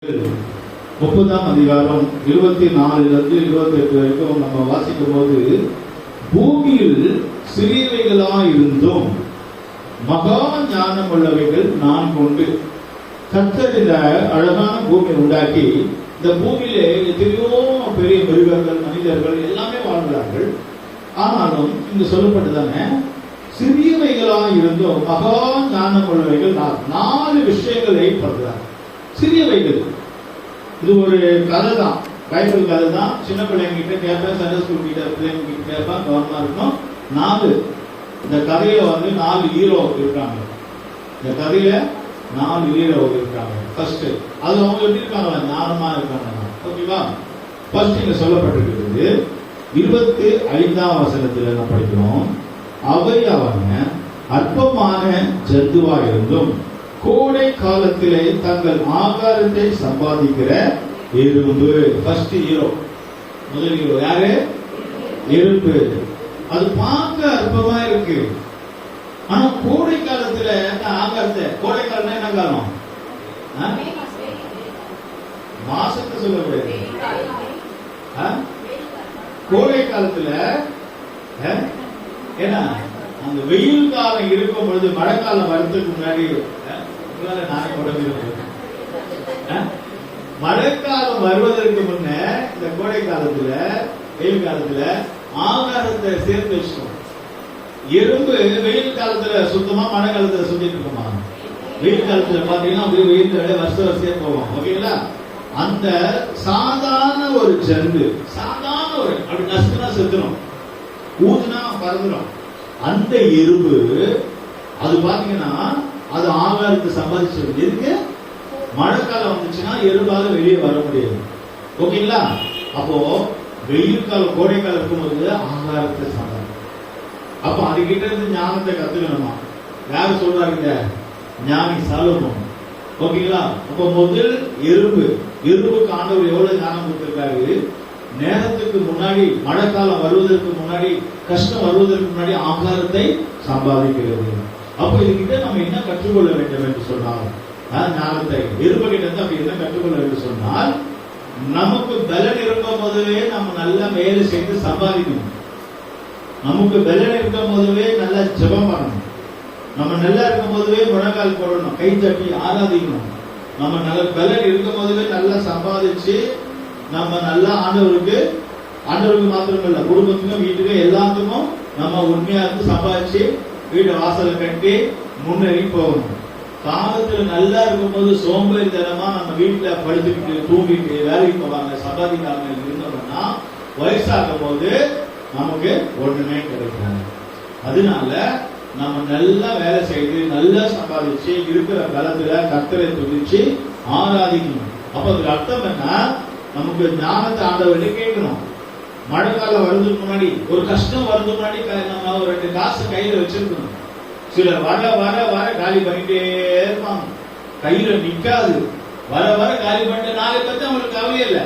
30ஆம் அதிகாரம் 24 28 வரைக்கும் நம்ம வாசிக்கும் போது, பூமியில் சிறியவைகளாயிருந்தும் மகா ஞானம் உள்ளவைகள் நான் கொண்டு. கர்த்தர் இந்த அழகான பூமியை உண்டாக்கி, இந்த பூமியிலே எத்தனையோ பெரிய மிருகங்கள், மனிதர்கள் எல்லாமே வாழ்கிறார்கள். ஆனாலும் இங்கு சொல்லப்பட்டதானே, சிறியவைகளாயிருந்தும் மகா ஞானம் உள்ளவைகள் 4 விஷயங்களை படுகிறார். சிறியவைகள். இது ஒரு கதை தான், பைபிள் கதை தான். சின்ன பிள்ளைங்கிட்ட கேட்பேன், சண்டே ஸ்கூல் கிட்ட பிள்ளைங்க கேட்பேன், கவனமா இருக்கும். 4 இந்த கதையில 4 ஹீரோ இருக்காங்க. இந்த கதையில 4 ஹீரோ இருக்காங்க. ஃபர்ஸ்ட் அது அவங்க எப்படி இருக்காங்க? ஞானமா இருக்காங்க. ஓகேவா? ஃபர்ஸ்ட் இங்க சொல்லப்பட்டிருக்கிறது 25ஆம் வசனத்தில் என்ன படிக்கிறோம்? அவை அவன் அற்பமான ஜந்துவா இருந்தும் கோடை காலத்திலே தங்கள் ஆகாரத்தை சம்பாதிக்கிற எறும்பு. ஃபர்ஸ்ட் ஹீரோ, முதல் ஹீரோ யாரு? எறும்பு. அது பார்க்க அற்பமா இருக்கு. ஆனா கோடை காலத்துல ஆகாரத்தை, கோடை காலம் என்ன காலம்? மாசத்தை சொல்லக்கூடாது. கோடை காலத்துல ஏன்னா அந்த வெயில் காலம் இருக்கும் பொழுது, மழை காலம் வரதுக்கு முன்னாடி மழைக்காலம் வருவதற்கு முன்ன இந்த கோடை காலத்துல, வெயில் காலத்துல ஆகாரத்தை சேர்த்து வச்சுக்கணும். எறும்பு வெயில் காலத்துல சுத்தமா, மழை காலத்துல சுத்திட்டு இருக்குமா? வெயில் காலத்துல பாத்தீங்கன்னா அப்படியே வெயில் வரிசையா போவோம். ஓகேங்களா? அந்த சாதாரண ஒரு ஜந்து, சாதாரண ஒரு அப்படி நசுனா செத்துரும், ஊதுனா பறந்துடும். அந்த எறும்பு அது பாத்தீங்கன்னா அது ஆகாரத்தை சம்பாதிச்சிருக்கு. எதுக்கு? மழைக்காலம் வந்துச்சுன்னா எறும்பால வெளியே வர முடியாது. ஓகேங்களா? அப்போ வெயில் காலம், கோடை காலம் இருக்கும்போது ஆகாரத்தை சம்பாதிக்கும். அப்ப அதுகிட்ட இருந்து ஞானத்தை கத்துக்கணுமா? யாரு சொல்றாங்க? ஞானி சாலமோன். ஓகேங்களா? அப்ப முதல் எறும்புக்கு ஆண்டவர் எவ்வளவு ஞானம் கொடுத்திருக்காரு? நேரத்துக்கு முன்னாடி, மழைக்காலம் வருவதற்கு முன்னாடி, கஷ்டம் வருவதற்கு முன்னாடி ஆகாரத்தை சம்பாதிக்கிறது. அப்ப இதுகிட்ட நம்ம என்ன கற்றுக்கொள்ள வேண்டும் என்று சொன்னால், ஞானத்தை எறும்பு கிட்ட இருந்து அப்படி என்ன கற்றுக்கொள்ள வேண்டும் சொன்னால், நமக்கு பலன் இருக்கும் போதவே நம்ம நல்லா வேலை செய்து சம்பாதிக்கணும். நமக்கு பலன் இருக்கும் போதவே நல்லா ஜெபம் பண்ணணும். நம்ம நல்லா இருக்கும் போதவே முழங்கால் போடணும், கை தட்டி ஆராதிக்கணும். நம்ம நல்ல பலன் இருக்கும் போதவே நல்லா சம்பாதிச்சு நம்ம நல்லா ஆண்டவருக்கு மாத்திரம் இல்ல, குடும்பத்துக்கும் வீட்டுக்கும் எல்லாத்துக்கும் நம்ம உண்மையா இருந்து சம்பாதிச்சு வீடு வாசலை கட்டி முன்னேறி போகணும். காலத்துல நல்லா இருக்கும் போது சோம்பேறித்தனமா நம்ம வீட்டுல படுத்துக்கிட்டு தூங்கிட்டு வேலைக்கு போவாங்க, சம்பாதிக்காம இருந்தோம்னா வயசாகும் போது நமக்கு ஒண்ணுமே கிடைக்காது. அதனால நம்ம நல்லா வேலை செய்து நல்லா சம்பாதிச்சு இருக்கிற பலத்துல கர்த்தரை துதிச்சு ஆராதிக்கணும். அப்ப அதுக்கு அர்த்தம் என்ன? நமக்கு ஞானத்தை ஆண்டவர்கிட்ட கேட்கணும். மழை காலம் வருவதுக்கு முன்னாடி, ஒரு கஷ்டம் வருவதுக்கு முன்னாடி நம்ம ஒரு 2 காசு கையில வச்சிருக்கணும். சிலர் வர வர வர காலி பண்ணிட்டே இருப்பாங்க, கையில நிக்காது. வர வர காலி பண்ணிட்டு நாளைக்கு பத்தி அவங்களுக்கு கவலை இல்லை.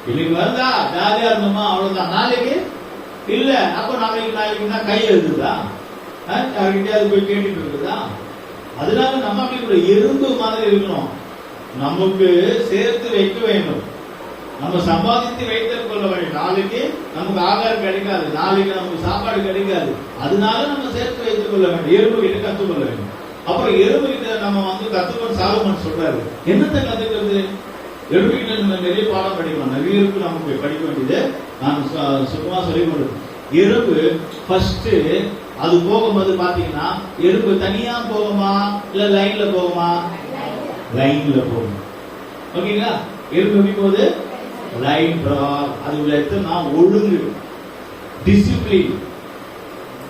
இன்னைக்கு வருதா ஜாலியா இருந்தோமா, அவ்வளவுதான். நாளைக்கு இல்ல, அப்ப நாளைக்கு தான் கை எழுதுதா? யாருக்கிட்டே போய் கேட்டுட்டு இருக்குதா? அதனால நம்ம அப்படி ஒரு எறும்பு மாதிரி இருக்கணும். நமக்கு சேர்த்து வைக்க வேண்டும், நம்ம சம்பாதித்து வைத்துக் கொள்ள வேண்டும். நாளைக்கு நமக்கு ஆகாரம் கிடைக்காது, நாளைக்கு நமக்கு சாப்பாடு கிடைக்காது. அதனால நம்ம சேர்த்து வைத்துக் கொள்ள வேண்டும். எறும்பு கிட்ட கத்துக்கொள்ள வேண்டும். அப்புறம் எறும்பு கிட்ட நம்ம கத்துக்கொண்டு சாலமோன் சொல்றாரு, என்னத்தை கத்துக்கிறது? எறும்பு கிட்ட நம்ம நிறைய பாடம் படிக்கணும், நிறைய இருக்கு நமக்கு படிக்க வேண்டியது. நான் சுத்தமா சொல்லிக் கொடுக்கிறேன். எறும்பு ஃபர்ஸ்ட் அது போகும்போது பாத்தீங்கன்னா, எறும்பு தனியா போகுமா இல்ல லைன்ல போகுமா? லைன்ல போகும். ஓகேங்களா? எறும்பு எப்படி போகுது? லைன் ப்ரார். அது எத்தனை ஒழுங்கு, டிசிப்ளின்,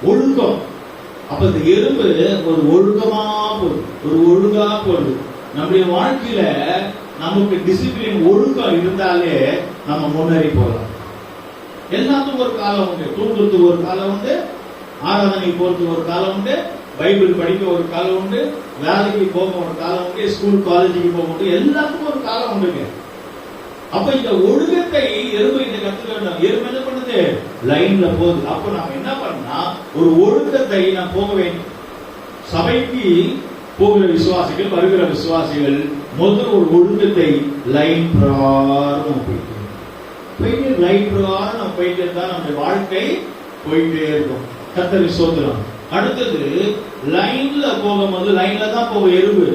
ஒழுக்கம். அப்ப இந்த எறும்பு ஒரு ஒழுக்கமா போகுது, ஒரு ஒழுங்கா போகுது. நம்முடைய வாழ்க்கையில நமக்கு டிசிப்ளின், ஒழுக்கம் இருந்தாலே நம்ம முன்னேறி போகலாம். எல்லாத்துக்கும் ஒரு காலம் உண்டு. தூங்குறதுக்கு ஒரு காலம் உண்டு, ஆராதனை போறதுக்கு ஒரு காலம் உண்டு, பைபிள் படிக்க ஒரு காலம் உண்டு, வேலைக்கு போக ஒரு காலம் உண்டு, ஸ்கூல் காலேஜுக்கு போக உண்டு. எல்லாத்துக்கும் ஒரு காலம் உண்டுங்க. அப்ப இந்த ஒழுக்கத்தை எறும்பு கிட்ட கத்துக்க வேண்டும். எறும்பு என்ன பண்ணுது? லைன்ல போகுது. அப்ப நாம என்ன பண்ணா, ஒரு ஒழுக்கத்தை நாம் போக வேண்டும். சபைக்கு போகிற விசுவாசிகள் வருகிற விசுவாசிகள் முதல் ஒரு ஒழுக்கத்தை லைன் பிரகாரம் போயிட்டு லைன் பிரகாரம் நம்ம போயிட்டு இருந்தா நம்முடைய வாழ்க்கை போயிட்டே இருக்கும். கர்த்தருக்கு ஸ்தோத்திரம். அடுத்தது லைன்ல போகும்போது லைன்ல தான் போகும். எறும்பு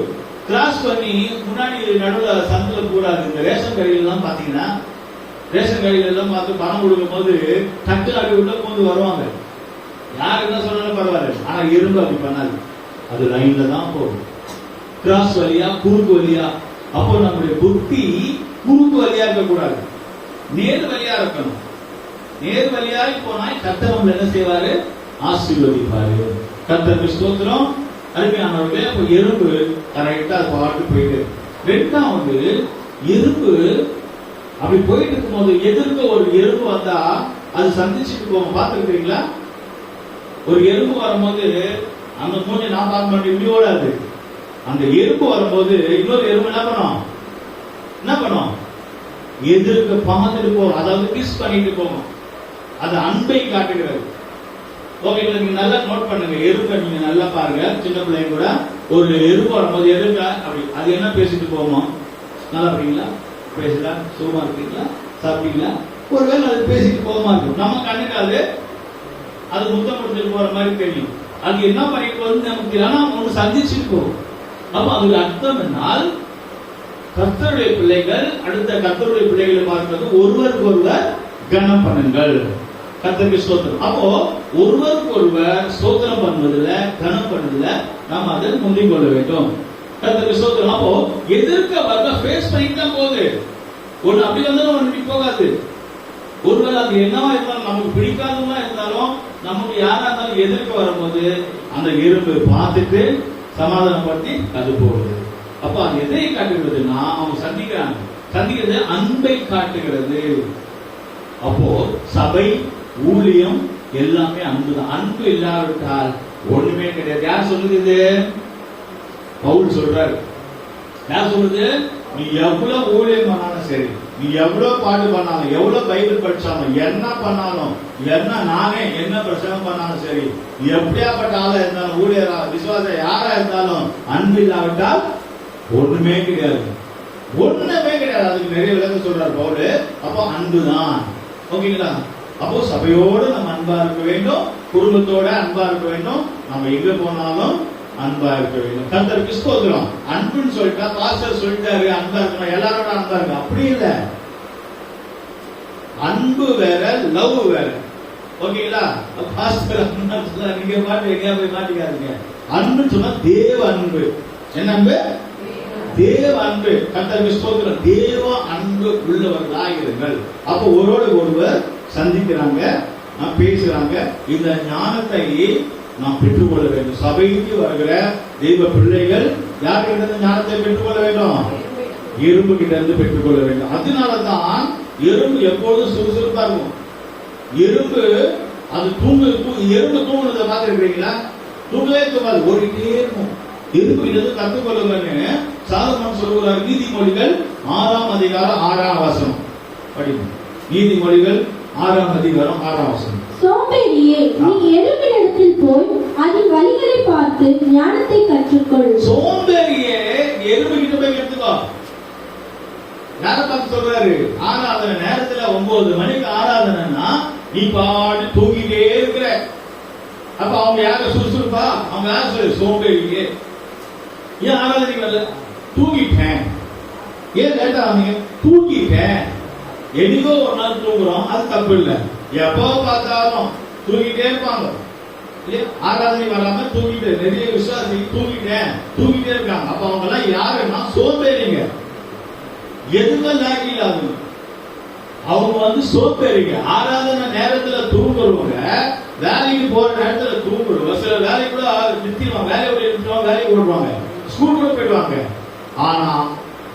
கிராஸ் பண்ணி முன்னாடி நடுவில் சந்தில கூடாது. இந்த ரேஷன் கடையில எல்லாம் பாத்தீங்கன்னா ரேஷன் கடையில எல்லாம் பார்த்து பணம் கொடுக்கும் போது டக்கு அடி உள்ள போது வருவாங்க. யார் என்ன சொன்னாலும் பரவாயில்ல, ஆனா எறும்பு அப்படி பண்ணாது. அது லைன்ல தான் போகும். கிராஸ் வழியா குறுக்கு வழியா. அப்போ நம்முடைய புத்தி குறுக்கு வழியா இருக்கக்கூடாது, நேர் வழியா இருக்கணும். நேர் வழியாய் போனாய் கர்த்தர் நம்மள என்ன செய்வாரு? ஆசீர்வதிப்பாரு. கர்த்தருக்கு ஸ்தோத்திரம். அருமையானவர்களே, அப்போ எறும்பு கரெக்டா பாட்டு போயிட்டு. ரெண்டாவது, எறும்பு அப்படி போயிட்டு இருக்கும் போது எதிர்க்க ஒரு எறும்பு வந்தா அது சந்திச்சுட்டு போவோம். பார்த்துருக்கீங்களா? ஒரு எறும்பு வரும்போது அந்த மூஞ்சி நான் பார்க்க மாட்டேன், இப்படி ஓடாது. அந்த எறும்பு வரும்போது இன்னொரு எறும்பு என்ன பண்ணும்? எதிர்க்க பார்த்துட்டு போகும். அதாவது கிஸ் பண்ணிட்டு போகும். அது அன்பை காட்டுகிறது. ஓகேங்களா? நீங்க நல்லா நோட் பண்ணுங்க. எறும்பை நீங்க நல்லா பாருங்க. சின்ன பிள்ளைங்க கூட ஒரு எறும்பு வரும்போது எதிர்க்க அப்படி அது என்ன பேசிட்டு போகுமா? நல்லா இருக்கீங்களா? பேசலாம். சுகமா இருக்கீங்களா? சாப்பிட்டீங்களா? ஒருவேளை அது பேசிட்டு போகமா இருக்கும். நம்ம கண்ணுக்கு அது முத்தம் கொடுத்துட்டு போற மாதிரி தெரியும். அது என்ன பண்ணிட்டு வந்து நமக்கு ஒண்ணு சந்திச்சுட்டு போகும். அப்ப அதுக்கு அர்த்தம் என்னால் கர்த்தருடைய பிள்ளைகள் அடுத்த கர்த்தருடைய பிள்ளைகளை பார்க்கிறது ஒருவருக்கு ஒருவர் கனம் பண்ணுங்கள். கர்த்தருக்கு ஸ்தோத்திரம். அப்போ ஒருவருக்கு ஒருவர் ஸ்தோத்திரம் பண்ணுவதில்ல, கனம் பண்ணுவதில்ல, நாம் அதை முந்திக் கொள்ள வேண்டும். கர்த்தருக்கு ஸ்தோத்திரம். அப்போ எதிர்க்க வர்ற ஃபேஸ் பண்ணிட்டு தான் போகுது. ஒண்ணு அப்படி வந்தாலும் ஒண்ணு போகாது. ஒருவேளை அது என்னவா இருந்தாலும் நமக்கு பிடிக்காதவா இருந்தாலும் நமக்கு யாரா இருந்தாலும் எதிர்க்க வரும்போது அந்த எறும்பு பார்த்துட்டு சமாதானப்படுத்தி அது போகுது. அப்ப அது எதை காட்டுகிறதுனா அவங்க சந்திக்கிறது அன்பை காட்டுகிறது. அப்போ சபை ஊழியம் எல்லாமே அன்புதான். அன்பு இல்லாவிட்டால் ஒண்ணுமே கிடையாது. யார் சொல்லுது? பவுல் சொல்றாரு. யார் சொல்லுது? நீ எவ்வளவு ஊழியம் பண்ணாலும் சரி, நீ எவ்வளவு பாடு பண்ணாலும், எவ்வளவு பைபிள் படிச்சாலும், என்ன பண்ணாலும், நானே என்ன பிரச்சனை பண்ணாலும் சரி, எப்படியாப்பட்ட ஆளா இருந்தாலும், ஊழியரா விசுவாசம் யாரா இருந்தாலும் அன்பு இல்லாவிட்டால் ஒண்ணுமே கிடையாது. ஒண்ணுமே கிடையாது. அதுக்கு நிறைய விளக்கம் சொல்றாரு பவுல். அப்போ அன்புதான். ஓகேங்களா? அப்போ சபையோடு நம்ம அன்பா இருக்க வேண்டும், குடும்பத்தோட அன்பா இருக்க வேண்டும், நம்ம எங்க போனாலும் அன்பா இருக்க வேண்டும். கர்த்தருக்கு ஸ்தோத்திரம். அன்புன்னு சொல்லிட்டா பாஸ்டர் சொல்லிட்டாரு அன்பா இருக்கணும், எல்லாரோட அன்பா இருக்கு, அப்படி இல்ல. அன்பு வேற, லவ் வேற. ஓகேங்களா? பாஸ்டர் நீங்க மாட்டி எங்கேயா போய் மாட்டிக்காதீங்க. அன்புன்னு சொன்னா தேவ அன்பு. என்ன அன்பு? தேவ அன்பு. கர்த்தருக்கு ஸ்தோத்திரம். தேவ அன்பு உள்ளவர்களாயிருங்கள். அப்போ ஒருவரோடு ஒருவர் சந்திக்கிறாங்க, பேசுறாங்க. இந்த ஞானத்தை நாம் பெற்றுக்கொள்ள வேண்டும். சபைக்கு வருகிற தெய்வ பிள்ளைகள் யார்கிட்ட ஞானத்தை பெற்றுக்கொள்ள வேண்டும்? எறும்பு கிட்ட இருந்து பெற்றுக்கொள்ள வேண்டும். அதனாலதான் எறும்பு எப்போதும் சுறுசுறுப்பா இருக்கும். எறும்பு அது எறும்பு தூங்குறத பார்த்துருக்கீங்களா? தூங்கவே தூங்காது, ஓடிட்டே இருக்கும். எறும்பு கிட்ட கற்றுக்கொள்ளுங்கன்னு சாலமோன் சொல்கிறார். நீதிமொழிகள் 6ஆம் அதிகாரம் 6ஆம் வசனம் படிக்கும். நீதிமொழிகள் 6ஆம் அதிகாரம் 6ஆம் வசனம். சோம்பேறியே, நீ எறும்பினிடத்தில் போய் அதன் வழிகளை பார்த்து ஞானத்தை கற்றுக்கொள். சோம்பேறியே, எறும்பு கிட்ட போய் கற்றுக்கோ. யாரை பார்த்து சொல்றாரு? ஆராதனை நேரத்துல 9 மணிக்கு ஆராதனைன்னா நீ பாட்டு தூங்கிட்டே இருக்கிற. அப்ப அவங்க யார சுறுசுறுப்பா? அவங்க யார் சொல்லு? சோம்பேறியே. ஏன் ஆராதனைக்கு வரல? தூங்கிட்டேன். ஏன் லேட்டா வந்தீங்க? தூங்கிட்டேன். என்னைக்கோ ஒரு நாள் தூங்குறோம், அது தப்பு இல்லை. எப்போ பார்த்தாலும் தூங்கிட்டே இருப்பாங்க. ஆராதனை வராம தூங்கிட்டு நிறைய விசுவாசி தூங்கிட்டே இருக்காங்க. அப்ப அவங்க எல்லாம் யாருன்னா சோம்பேறிங்க. எதுவுமே லாக்கி இல்லாதவங்க. அவங்க சோம்பேறிங்க. ஆராதனை நேரத்துல தூங்குறவங்க, வேலைக்கு போற நேரத்துல தூங்குறவங்க, சில வேலை கூட நிறுத்திடுவாங்க, வேலைக்கு ஓடுவாங்க, ஸ்கூல் கூட போயிடுவாங்க. ஆனா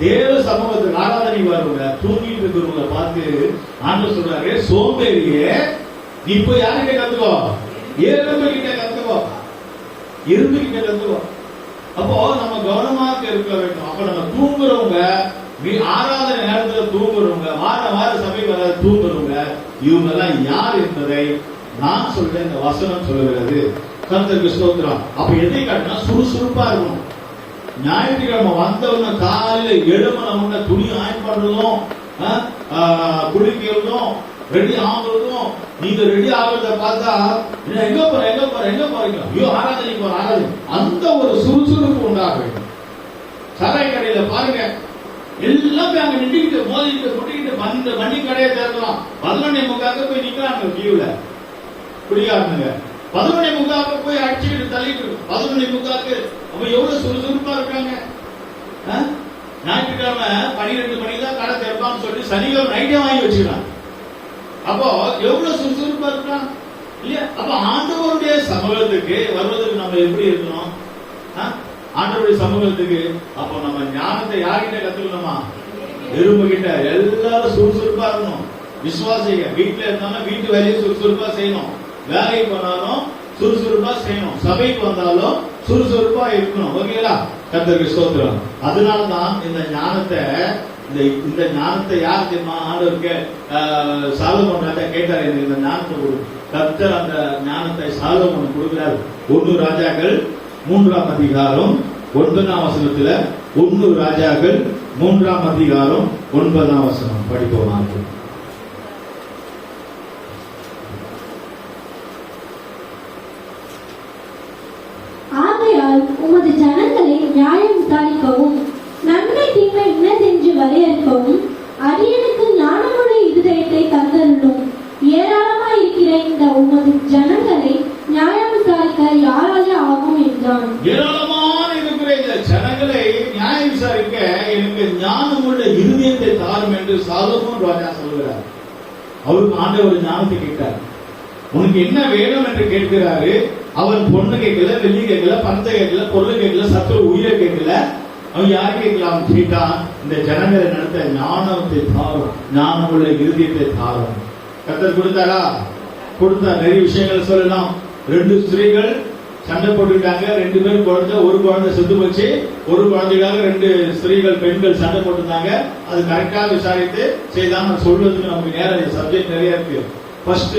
தேவ சமூகத்துக்கு ஆராதனைக்கு வருவங்க தூங்கிட்டு இருக்கிறவங்க பார்த்து ஆண்டவர் சொல்றாரு, சோம்பேறியே நீ போய் யாருக்கிட்ட கத்துக்கோ? எறும்பு கிட்ட கத்துக்கோ. எறும்பு கிட்ட கத்துக்கோ. அப்போ நம்ம கவனமாக இருக்க வேண்டும். அப்ப நம்ம தூங்குறவங்க, ஆராதனை நேரத்துல தூங்குறவங்க, வார சபை வர தூங்குறவங்க, இவங்க எல்லாம் யார் என்பதை நான் சொல்றேன். இந்த வசனம் சொல்லுகிறது. கர்த்தருக்கு ஸ்தோத்திரம். அப்ப எதை காட்டினா சுறுசுறுப்பா இருக்கணும். ஞாயிற்றுக்கிழமை வந்தவன காலையில எழுமன துணி ஆயின் பண்றதும் குளிக்கிறதும் ரெடி ஆகுறதும், நீங்க ரெடி ஆகுறத பார்த்தா எங்க போறீங்க, ஐயோ ஆராதனைக்கு போற ஆராதனை, அந்த ஒரு சுறுசுறுப்பு உண்டாக வேண்டும். சராய் கடையில பாருங்க, எல்லாமே அங்க நின்றுக்கிட்டு மோதிக்கிட்டு முட்டிக்கிட்டு வண்டி கடையை திறக்கலாம். 11:45 போய் நிக்கிறாங்க கியூல குடியாருங்க. 11:45 போய் அடிச்சுக்கிட்டு தள்ளிட்டு 11:45 அப்ப எவ்வளவு சுறுசுறுப்பா இருக்காங்க. ஞாயிற்றுக்கிழமை 12 மணிக்கு தான் கடை திறப்பான்னு சொல்லி சனிக்கிழமை நைட்டே வாங்கி வச்சுக்கிறான். அப்போ எவ்வளவு சுறுசுறுப்பா இருக்கான் இல்லையா? அப்ப ஆண்டவருடைய சமூகத்துக்கு வருவதற்கு நம்ம எப்படி இருக்கணும்? ஆண்டவருடைய சமூகத்துக்கு அப்போ நம்ம ஞானத்தை யார்கிட்ட கத்துக்கணுமா? எறும்பு கிட்ட. எல்லாரும் சுறுசுறுப்பா இருக்கணும். விசுவாசிங்க வீட்டுல இருந்தாலும் வீட்டு வேலையை சுறுசுறுப்பா செய்யணும். வேலைக்கு போனாலும் சுறுசுறுப்பா செய்யணும். சபைக்கு வந்தாலும் சுறுசுறுப்பா இருக்கணும். ஓகேங்களா? கர்த்தருக்கு ஸ்தோத்திரம். அதனால்தான் இந்த ஞானத்தை யார் தெரியுமா? ஆண்டவருக்கு சாலமோன் ராஜா கேட்டார், எனக்கு இந்த ஞானத்தை கொடு. கர்த்தர் அந்த ஞானத்தை சாலமோன் கொடுக்கிறார். 1 ராஜாக்கள் 3ஆம் அதிகாரம் 9ஆம் வசனத்துல 1 ராஜாக்கள் 3ஆம் அதிகாரம் 9ஆம் வசனம் படிப்போம். ஆகையால் உமது ஜனங்களை நியாயம் விசாரிக்கவும் நன்மை தீமை இன்னதென்று வரையறுக்கவும் அடியனுக்கு ஞானமுடைய இருதயத்தை தந்தருளும். ஏராளமாய் இருக்கிற இந்த உமது ஜனங்களை நியாயம் விசாரிக்க யாரால ஆகும் என்றான். ஏராளமான இருக்கிற இந்த ஜனங்களை நியாயம் விசாரிக்க எனக்கு ஞானமுள்ள இருதயத்தை தாரும் என்று சாலமோன் ராஜா சொல்கிறார். அவருக்கு ஆண்டவர் ஞானத்தை கேட்டார். உனக்கு என்ன வேணும் என்று கேட்கிறாரு. அவன் பொண்ணு கேட்கல, வெள்ளி கேட்கல, பணத்தை கேட்கல, பொருள் கேட்கல, சத்துரு உயிரை கேட்கல. அவன் யார் கேட்கலாம் கேட்டான், இந்த ஜனங்களை நடத்த ஞானத்தை தாரும், ஞானமுள்ள இருதயத்தை தாரும். கர்த்தர் கொடுத்தாரா? கொடுத்தார். நிறைய விஷயங்கள் சொல்லலாம். 2 ஸ்திரீகள் சண்டை போட்டுட்டாங்க. 2 பேர் குழந்தை, ஒரு குழந்தை செத்து போச்சு. ஒரு குழந்தைக்காக 2 ஸ்திரீகள் பெண்கள் சண்டை போட்டுருந்தாங்க. அது கரெக்டாக விசாரித்து செய்தாங்க. சொல்றதுக்கு நமக்கு நேரம் சப்ஜெக்ட் நிறைய இருக்கு. ஃபர்ஸ்ட்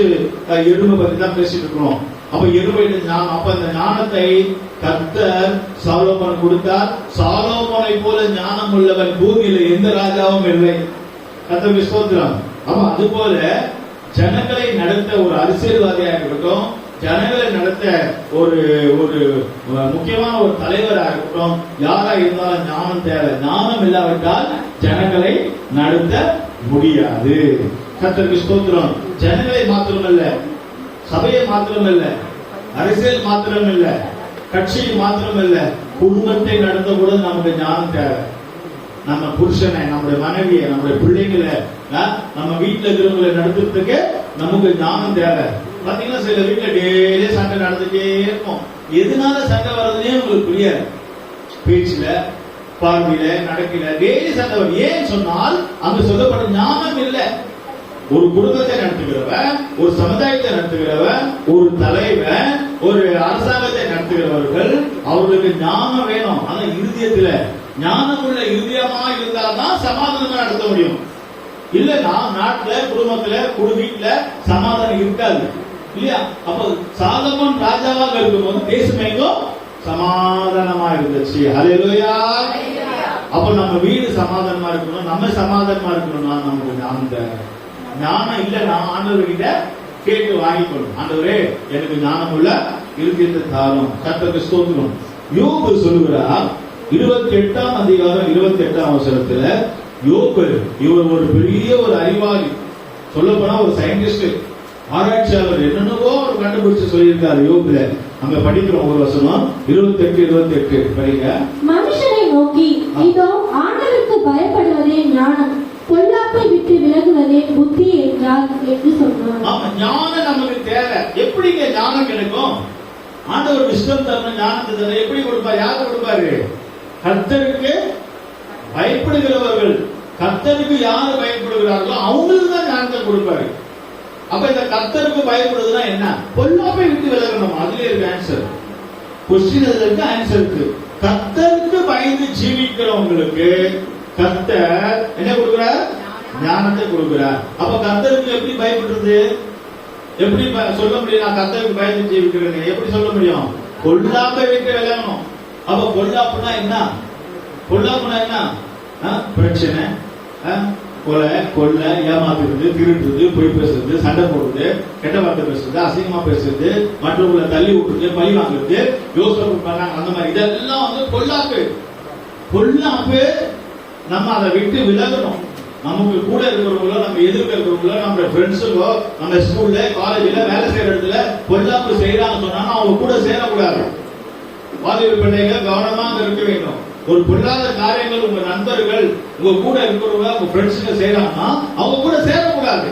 எறும்பை பத்தி தான் பேசிட்டு இருக்கிறோம். அப்ப எறும்பு ஞானம். அப்ப இந்த ஞானத்தை கர்த்தர் சாலோமோன் கொடுத்தார். சாலோமோனை போல ஞானம் உள்ளவன் பூமியில எந்த ராஜாவும் இல்லை. கர்த்தருக்கு ஸ்தோத்திரம். அப்ப அது போல ஜனங்களை நடத்த ஒரு அரசியல்வாதியா இருக்கட்டும், ஜனங்களை நடத்த ஒரு முக்கியமான ஒரு தலைவராக இருக்கட்டும், யாரா இருந்தாலும் ஞானம் தேவை. ஞானம் இல்லாவிட்டால் ஜனங்களை நடத்த முடியாது. கர்த்தருக்கு ஸ்தோத்திரம். ஜனங்களை மாத்திரமல்ல, சபையை மாத்திரமல்ல, அரசியல் மாத்திரமல்ல, கட்சியை மாத்திரமல்ல, குடும்பத்தை நடத்த கூட நமக்கு ஞானம் தேவை. நம்ம புருஷனை, நம்முடைய மனைவியை, நம்முடைய பிள்ளைகளை, நம்ம வீட்டுல இருக்கிறவங்களை நடத்துறதுக்கு நமக்கு ஞானம் தேவை. பாத்தீங்கன்னா சில வீட்டுல டெய்லி சண்டை நடந்துட்டே இருக்கும். எதனால சண்டை வர்றதுன்னே உங்களுக்கு புரியாது. பேச்சுல, பார்வையில, நடக்கல டெய்லி சண்டை வரும். ஏன் சொன்னால் அங்க சொல்லப்பட்ட ஞானம் இல்லை. ஒரு குடும்பத்தை நடத்துகிறவன், ஒரு சமுதாயத்தை நடத்துகிறவன், ஒரு தலைவன், ஒரு அரசாங்கத்தை நடத்துகிறவர்கள், அவர்களுக்கு ஞானம் வேணும். ஆனா இருதயத்துல ஞானம் உள்ள இருதயமா இருந்தால்தான் சமாதானமா நடத்த முடியும். இல்லன்னா நாட்டுல, குடும்பத்துல, வீட்டுல சமாதானம் இருக்காது இல்லையா? அப்ப சாலமோன் ராஜாவாக இருக்கும்போது தேசம் எங்கும் சமாதானமா இருந்துச்சு. ஹல்லேலூயா. அப்ப நம்ம வீடு சமாதானமா இருக்கணும், நம்ம சமாதானமா இருக்கணும்னா நமக்கு ஞானம் இல்லைன்னா ஆண்டவர்கிட்ட கேட்டு வாங்கிக்கணும். ஆண்டவரே எனக்கு ஞானம் உள்ள இருதயத்தை தாரும். கர்த்தருக்கு ஸ்தோத்திரம். யோபு சொல்லுகிறார் 28ஆம் அதிகாரம் 28ஆம் வசனத்துல, யோபு இவர் ஒரு பெரிய ஒரு அறிவாளி, சொல்லப்போனா ஒரு சயின்டிஸ்ட், ஆராய்ச்சியாளர், என்னென்னவோ அவர் கண்டுபிடிச்சு சொல்லியிருக்காரு யோபுல. அங்க படிக்கிறோம் ஒரு வசனம் 28 படிங்க. மனுஷனை நோக்கி இதோ ஆண்டவருக்கு பயப்படுவதே ஞானம், பொல்லாப்பை விட்டு விலகுவதே புத்தி என்றார் என்று சொன்னார். ஆமா, ஞானம் நமக்கு தேவை. எப்படிங்க ஞானம் கிடைக்கும்? ஆண்டவர் விஸ்டம் தரணும், ஞானத்தை தர எப்படி கொடுப்பாரு? யாரு கொடுப்பாரு? கர்த்தருக்கு பயப்படுகிறவர்கள். கர்த்தருக்கு யாரு பயப்படுகிறார்களோ அவங்களுக்கு தான் ஞானத்தை கொடுப்பாரு. அப்ப இந்த கர்த்தருக்கு பயப்படுறதுனா என்ன? பொல்லாப்பை விட்டு விலகணும். அதுல இருக்கு ஆன்சர். கொஸ்டின் அதுல இருக்கு, ஆன்சர் இருக்கு. கர்த்தருக்கு பயந்து ஜீவிக்கிறவங்களுக்கு கர்த்தர் என்ன கொடுக்கிறார்? ஞானத்தை கொடுக்கிறார். அப்ப கர்த்தருக்கு எப்படி பயப்படுறது? எப்படி சொல்ல முடியும்? நான் கர்த்தருக்கு பயந்து ஜீவிக்கிறேன் எப்படி சொல்ல முடியும்? பொல்லாப்பை விட்டு விலகணும். அப்ப பொல்லாப்புனா என்ன? பொல்லாப்புனா என்ன? பிரச்சனை, கொலை, கொள்ளை, ஏமாத்துறது, திருடுறது, பொய் பேசுறது, சண்டை போடுறது, கெட்ட வார்த்தை பேசுறது, அசிங்கமா பேசுறது, மற்றவங்களை தள்ளி விட்டுறது, பழி வாங்குறது, யோசனை பண்ணாங்க, அந்த மாதிரி இதெல்லாம் வந்து பொல்லாப்பு. பொல்லாப்பு நம்ம அதை விட்டு விலகணும். நமக்கு கூட இருக்கிறவங்களோ, நம்ம எதிர்க்க இருக்கிறவங்களோ, நம்ம ஃப்ரெண்ட்ஸுக்கோ, நம்ம ஸ்கூல்ல, காலேஜ்ல, வேலை செய்யற இடத்துல பொல்லாப்பு செய்யறான்னு சொன்னா அவங்க கூட சேரக்கூடாது. வாலிப பிள்ளைங்க கவனமாக இருக்க வேண்டும். ஒரு பொல்லாத காரியங்கள் உங்க நண்பர்கள், உங்க கூட இருக்கிறவங்க, உங்க ஃப்ரெண்ட்ஸுங்க செய்யறாங்கன்னா அவங்க கூட சேரக்கூடாது.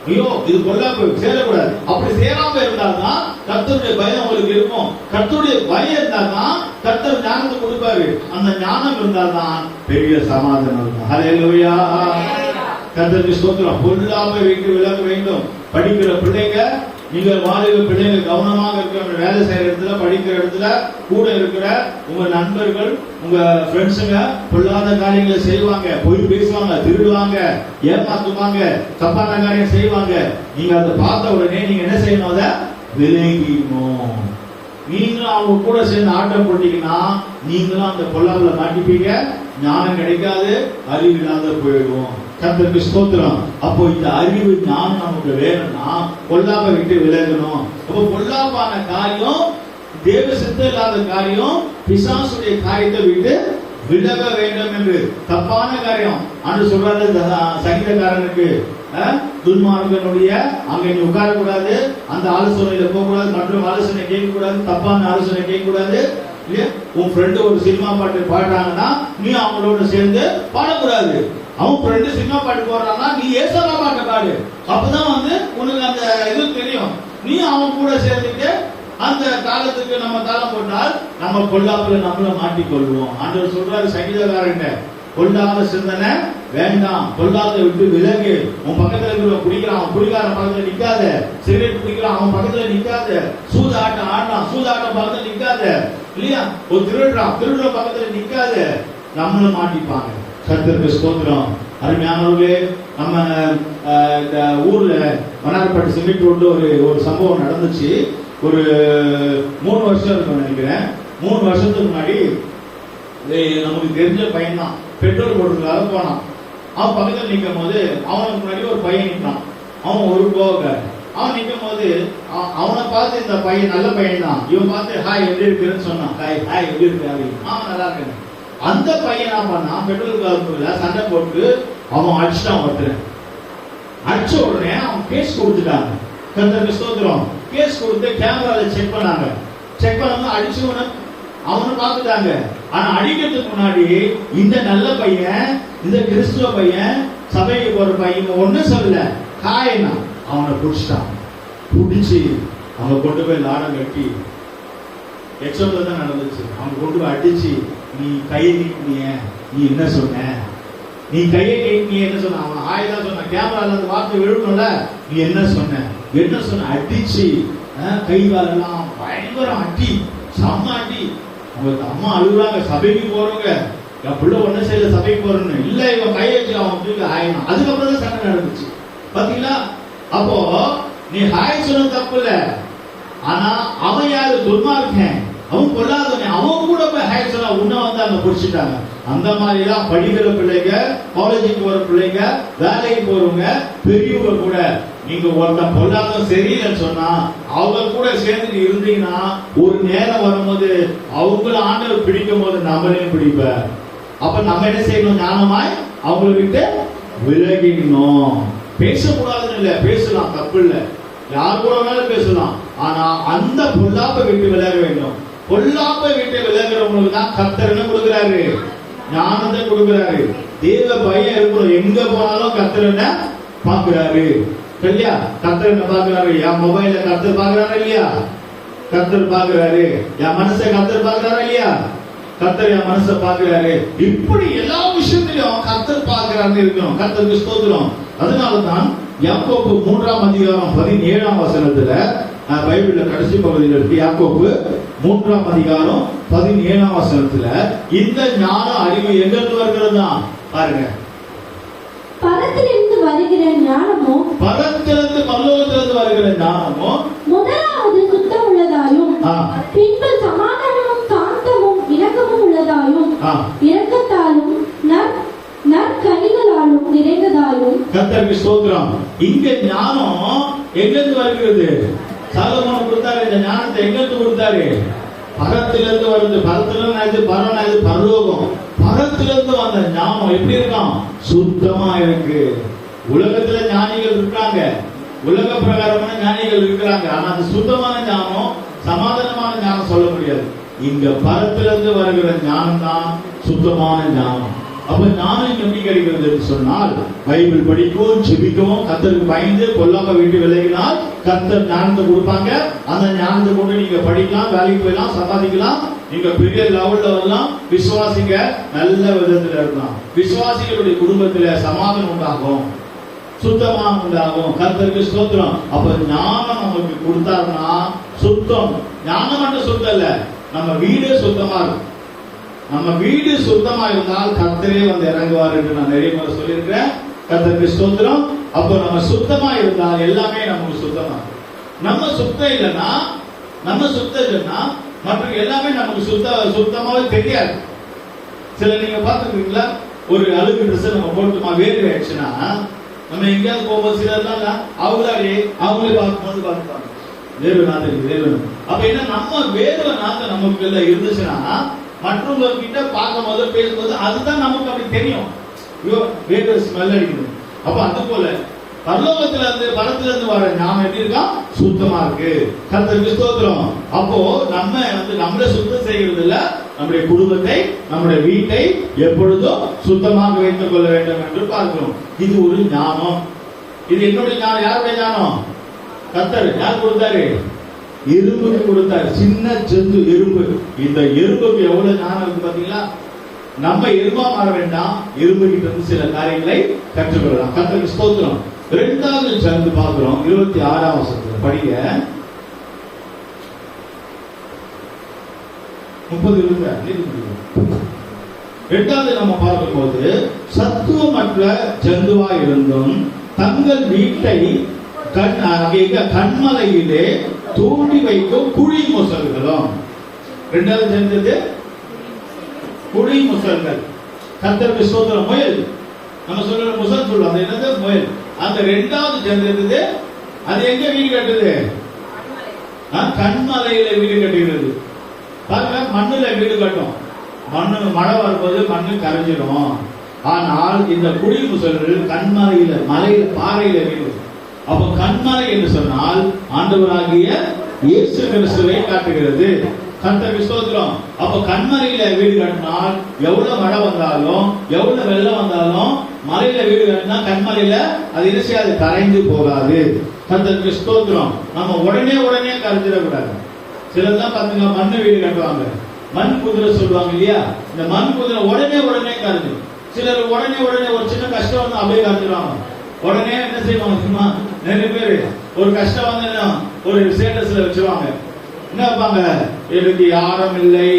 ஐயோ இது பொல்லாப்பு, சேரக்கூடாது. அப்படி சேராம இருந்தால்தான் கர்த்தருடைய பயம் உங்களுக்கு இருக்கும். கர்த்தருடைய பயம் இருந்தால்தான் கர்த்தர் ஞானத்தை கொடுப்பாரு. அந்த ஞானம் இருந்தால்தான் பெரிய சமாதானம் இருக்கும். ஹல்லேலூயா. கர்த்தருக்கு ஸ்தோத்திரம். பொல்லாப்பை விட்டு விலக வேண்டும். படிக்கிற பிள்ளைங்க, நீங்க வாலிப பிள்ளைங்க கவனமாக இருக்கிற, வேலை செய்யற இடத்துல, படிக்கிற இடத்துல, கூட இருக்கிற உங்க நண்பர்கள், உங்க ஃப்ரெண்ட்ஸுங்க பொல்லாத காரியங்களை செய்வாங்க, பொய் பேசுவாங்க, திருடுவாங்க, ஏமாத்துவாங்க, தப்பான காரியம் செய்வாங்க. நீங்க அதை பார்த்த உடனே நீங்க என்ன செய்யணும்? அதை விலகிடணும். நீங்களும் அவங்க கூட சேர்ந்து ஆட்டம் போட்டீங்கன்னா நீங்களும் அந்த பொல்லாப்புல மாட்டிப்பீங்க. ஞானம் கிடைக்காது, அறிவு இல்லாத போயிடுவோம். கர்த்தருக்கு ஸ்தோத்திரம். அப்போ இந்த அறிவு ஞானம் நமக்கு வேணும்னா பொல்லாப்பை விட்டு விலகணும். அப்போ பொல்லாப்பான காரியம், தேவ சித்தம் இல்லாத காரியம், பிசாசுடைய காரியத்தை விட்டு விலக வேண்டும் என்று. தப்பான காரியம் அன்று சொல்றாரு சங்கீதக்காரனுக்கு, துன்மார்கனுடைய அங்க நீ உட்கார கூடாது, அந்த ஆலோசனையில போக கூடாது, மற்றும் ஆலோசனை கேட்க கூடாது, தப்பான ஆலோசனை கேட்க கூடாது. உன் ஃப்ரெண்டு ஒரு சினிமா பாட்டு பாடுறாங்கன்னா நீ அவங்களோட சேர்ந்து பாடக்கூடாது. அவன் ஃப்ரெண்டு சினிமா பாட்டு போடுறான்னா நீ ஏசப்பா பாட்டு பாடு. அப்பதான் வந்து உனக்கு அந்த இது தெரியும். நீ அவன் கூட சேர்ந்துட்டு அந்த காலத்துக்கு நம்ம காலம் போட்டால் நம்ம பொல்லாப்புல நம்மள மாட்டிக்கொள்வோம். ஆண்டவர் சொல்றாரு சங்கீதக்காரன், பொல்லாத சிந்தனை வேண்டாம், பொல்லாத விட்டு விலகு. உன் பக்கத்துல இருக்கிற குடிக்கிறான், அவன் குடிக்காரன் பக்கத்துல நிக்காத. சிகரெட் குடிக்கிறான், அவன் பக்கத்துல நிக்காத. சூதாட்டம் ஆடுறான், சூதாட்டம் பக்கத்துல நிக்காத. இல்லையா? ஒரு திருடுறான், திருடுற பக்கத்துல நிக்காத. நம்மளும் மாட்டிப்பாங்க. கர்த்தருக்கு ஸ்தோத்திரம். அருமையானவர்களே, நம்ம இந்த ஊர்ல மன்னார்பட்டி சிமெண்ட் ரோட்ல ஒரு சம்பவம் நடந்துச்சு. ஒரு 3 வருஷம் இருக்கும் நினைக்கிறேன். 3 வருஷத்துக்கு முன்னாடி நமக்கு தெரிஞ்ச பையன் தான் பெட்ரோல் போடுறதுக்காக போனான். அவன் பக்கத்தில் நிற்கும் போது அவனுக்கு முன்னாடி ஒரு பையன் நிற்கிறான். அவன் ஒரு போகாரு. அவன் நிற்கும் போது அவனை பார்த்து இந்த பையன் நல்ல பையன் தான், இவன் பார்த்து ஹாய் எப்படி இருக்குன்னு சொன்னான். ஹாய் ஹாய் எப்படி இருக்கு அப்படின்னு. அவன் நல்லா இருக்கு. அந்த பையன் என்ன பண்ணான், பெட்ரோல் காலத்துல சண்டை போட்டு அவன் அடிச்சுட்டான். ஒருத்தர் அடிச்ச உடனே அவன் கேஸ் கொடுத்துட்டாங்க. கர்த்தருக்கு ஸ்தோத்திரம். கேஸ் கொடுத்து கேமரால செக் பண்ணாங்க. செக் பண்ணாம அடிச்சவன அவனை பார்த்துட்டாங்க. ஆனா அடிக்கிறதுக்கு முன்னாடி இந்த நல்ல பையன், இந்த கிறிஸ்துவ பையன், சபைக்கு போற பையன் ஒண்ணு சொல்லல, ஹாய்னா அவனை புடிச்சிட்டான். புடிச்சு அவங்க கொண்டு போய் லாடம் கட்டி, எக்ஸாம்பிள் தான் நடந்துச்சு. அவங்க கொண்டு போய் அடிச்சு, நீ கையை நீட்டினிய, நீ என்ன சொன்ன, நீ கையை நீட்டினிய என்ன சொன்ன, அவன் ஹாய் தான் சொன்ன. கேமரால அந்த வார்த்தை விழுணும்ல, நீ என்ன சொன்ன, என்ன சொன்ன, அடிச்சு கை காலெல்லாம் பயங்கரம் அடி, செம்ம அடி. அவங்க அம்மா அழுகுறாங்க. சபைக்கு போறவங்க, என் பிள்ளை ஒண்ணு செய்யல சபைக்கு போறேன்னு இல்ல, இவன் கை வச்சு அவன் தூக்கி ஆயிடும். அதுக்கப்புறம் தான் சண்டை நடந்துச்சு. பாத்தீங்களா? அப்போ நீ ஹாய் சொன்ன தப்பு இல்ல, ஆனா அவன் யாரு, துன்மார்க்கன், அவன் கொல்லாதவன், அவன் கூட போய் ஹாய் சொன்னா உன்ன வந்து அங்க புடிச்சிட்டாங்க. அந்த மாதிரி எல்லாம் படிக்கிற பிள்ளைங்க, காலேஜுக்கு போற பிள்ளைங்க, வேலைக்கு போறவங்க, பெரியவங்க கூட நீங்க ஒருத்தன் பொல்லாத சரியில்லைன்னு சொன்னா அவங்க கூட சேர்ந்து இருந்தீங்கன்னா ஒரு நேரம் வரும்போது அவங்கள ஆண்டவர் பிடிக்கும் போது நம்மளையும் பிடிப்ப. அப்ப நம்ம என்ன செய்யணும், ஞானமாய் அவங்களை விட்டு விலகிடணும். பேசக்கூடாதுன்னு இல்ல, பேசலாம், தப்பு இல்ல, யார் கூட வேணாலும் பேசலாம். ஆனா அந்த பொல்லாப்பை விட்டு விலக வேண்டும். பொல்லாப்பை விட்டு விலகிறவங்களுக்கு தான் கர்த்தர் என்ன கொடுக்கிறாரு, ஞானத்தை கொடுக்கிறாரு. தேவ பயம் இருக்கணும். எங்க போனாலும் கர்த்தர் என்ன பாக்குறாரு இல்லையா? கர்த்தர் என்ன பாக்குறாரு? என் மொபைல கர்த்தர் பாக்குறாரா இல்லையா? கர்த்தர் பாக்குறாரு. என் மனசை கர்த்தர் பாக்குறாரா இல்லையா? கர்த்தர் என் மனசை பாக்குறாரு. இப்படி எல்லா விஷயத்திலும் கர்த்தர் பாக்குறாருன்னு இருக்கணும். கர்த்தருக்கு ஸ்தோத்திரம். அதனாலதான் யாக்கோபு 3ஆம் அதிகாரம் 17ஆம் வசனத்துல, பைபிள்ல கடைசி பகுதியில் இருக்கு, யாக்கோபு 3ஆம் அதிகாரம் 17ஆம் வசனத்துல இந்த ஞான அறிவு எங்கிருந்து வருகிறதா பாருங்க. பரத்திலிருந்து வருகிற ஞானமோ, பரத்திலிருந்து பரலோகத்திலிருந்து வருகிற ஞானமோ முதலாவது சுத்தம் உள்ளதாயும், பின்பு சமாதானமும் சாந்தமும் இரக்கமும் உள்ளதாயும் இரக்கத்தாலும் நற்கனிகளாலும் நிறைந்ததாயும். கர்த்தருக்கு ஸ்தோத்திரம். இங்க ஞானம் எங்கிருந்து வருகிறது? சாலமோன் கொடுத்தாரு. இந்த ஞானத்தை எங்கிருந்து கொடுத்தாரு? பரத்திலிருந்து வருது. பரலோகம். பரத்திலிருந்து வந்த ஞானம் எப்படி இருக்கான்? சுத்தமா இருக்கு. உலகத்துல ஞானிகள் இருக்காங்க, உலக பிரகாரமான ஞானிகள் இருக்கிறாங்க. ஆனா அது சுத்தமான ஞானம், சமாதானமான ஞானம் சொல்ல முடியாது. இங்க பரத்திலிருந்து வருகிற ஞானம் தான் சுத்தமான ஞானம். அப்ப ஞானம் எப்படி கிடைக்கிறது என்று சொன்னால், பைபிள் படிக்கவும் ஜெபிக்கவும், கர்த்தருக்கு பயந்து பொல்லாம விட்டு விலகினால் கர்த்தர் ஞானத்தை கொடுப்பாங்க. அந்த ஞானத்தை கொண்டு நீங்க படிக்கலாம், வேலைக்கு போயலாம், சம்பாதிக்கலாம், நீங்க பெரிய லெவல்ல வரலாம். விசுவாசிங்க நல்ல விதத்துல இருக்கலாம். விசுவாசிகளுடைய குடும்பத்துல சமாதானம் உண்டாகும், சுத்தமா உண்டாகும். கர்த்தருக்கு ஸ்தோத்திரம். அப்ப ஞானம் நமக்கு கொடுத்தாருன்னா சுத்தம். ஞானம் மட்டும் சுத்தம் இல்ல, நம்ம வீடு சுத்தமா இருக்கும். நம்ம வீடு சுத்தமா இருந்தால் கர்த்தரே வந்து இறங்குவார் என்று நான் நிறைய முறை சொல்லியிருக்கிறேன். கர்த்தருக்கு ஸ்தோத்திரம். அப்போ நம்ம சுத்தமா இருந்தால் எல்லாமே நமக்கு சுத்தமா. நம்ம சுத்தம் இல்லைன்னா மற்ற எல்லாமே நமக்கு சுத்தமாவே தெரியாது. சில நீங்க பாத்துருக்கீங்களா, ஒரு அழுக்கு ட்ரெஸ் நம்ம போட்டுமா வேறு ஆயிடுச்சுன்னா நம்ம எங்கேயாவது போகும்போது சிலர்லாம் அவங்களே பார்க்கும்போது பார்த்துப்பாங்க, வேறு நாட்டு. அப்ப என்ன, நம்ம வேறு நாட்டு நமக்கு இருந்துச்சுன்னா மற்றவங்ககிட்ட பார்க்கும்போது பேசும்போது அதுதான் நமக்கு அப்படி தெரியும், வேறு ஸ்மெல் அடிக்குது. அப்ப அது போல பரலோகத்துல இருந்து பரத்துல இருந்து வர ஞானம் எப்படி இருக்கா? சுத்தமா இருக்கு. கர்த்தருக்கு ஸ்தோத்திரம். அப்போ நம்ம நம்மளை சுத்தம் செய்கிறது இல்ல, நம்முடைய குடும்பத்தை, நம்முடைய வீட்டை எப்பொழுதும் சுத்தமாக வைத்துக் கொள்ள வேண்டும் என்று பார்க்கிறோம். இது ஒரு ஞானம். இது என்னுடைய ஞானம். யாருடைய ஞானம்? கர்த்தர். யார் கொடுத்தாரு? எறும்புக்கு கொடுத்தாரு. சின்ன ஜந்து எறும்பு. இந்த எறும்புக்கு எவ்வளவு ஞானம் இருக்கு பாத்தீங்களா? நம்ம எறும்பா மாற வேண்டாம், எறும்பு கிட்ட இருந்து சில காரியங்களை கற்றுக்கொள்ளலாம். கர்த்தருக்கு ஸ்தோத்திரம். இரண்டாவது ஜந்து பார்க்கிறோம், 26ஆம் வசனத்துல படிங்க. 30 இரண்டாவது நம்ம பார்க்கும்போது, சத்துவமற்ற ஜந்துவா இருந்தும் தங்கள் வீட்டை கண்மலையிலே தூண்டி வைக்கும் குழி முசல்களும். இரண்டாவது ஜந்து குழி முசல்கள். கர்த்தருக்கு ஸ்தோத்திரம். முயல், நம்ம சொல்ற முசல் சொல்லுவோம், அது என்னது? முயல். அந்த இரண்டாவது ஜந்து அது எங்க வீடு கட்டுது? கண்மலையில வீடு கட்டுகிறது. பாருங்க, மண்ணுல வீடு கட்டும். மழை வரும்போது மண்ணு கரைஞ்சிடும். ஆனால் இந்த குழி முசல்கள் கண்மலையில, மலையில, பாறையில வீடு. அப்ப கண்மலை என்று சொன்னால் ஆண்டவராகிய இயேசு கிறிஸ்துவை காட்டுகிறது. கர்த்தருக்கு ஸ்தோத்திரம். அப்ப கண்மலையில வீடு கட்டினால் எவ்வளவு மழை வந்தாலும், எவ்வளவு வெள்ளம் வந்தாலும், மலையில வீடு கட்டினா கண்மலையில அது என்ன செய்யாது? கரைந்து போகாது. கர்த்தருக்கு ஸ்தோத்திரம். நம்ம உடனே கரைஞ்சிடக்கூடாது. சிலர் தான் பாத்தீங்க, மண்ணு வீடு கட்டுவாங்க, மண் குதிரை சொல்லுவாங்க இல்லையா? இந்த மண் குதிரை உடனே கரைஞ்சு. சிலர் உடனே ஒரு சின்ன கஷ்டம் வந்து அப்படியே கரைஞ்சிடுவாங்க. உடனே என்ன செய்வாங்க? நிறைய பேர் ஒரு கஷ்டம் வந்து ஒரு ஸ்டேட்டஸ்ல வச்சிருவாங்க. என்ன வைப்பாங்க? எனக்கு யாரும் இல்லை,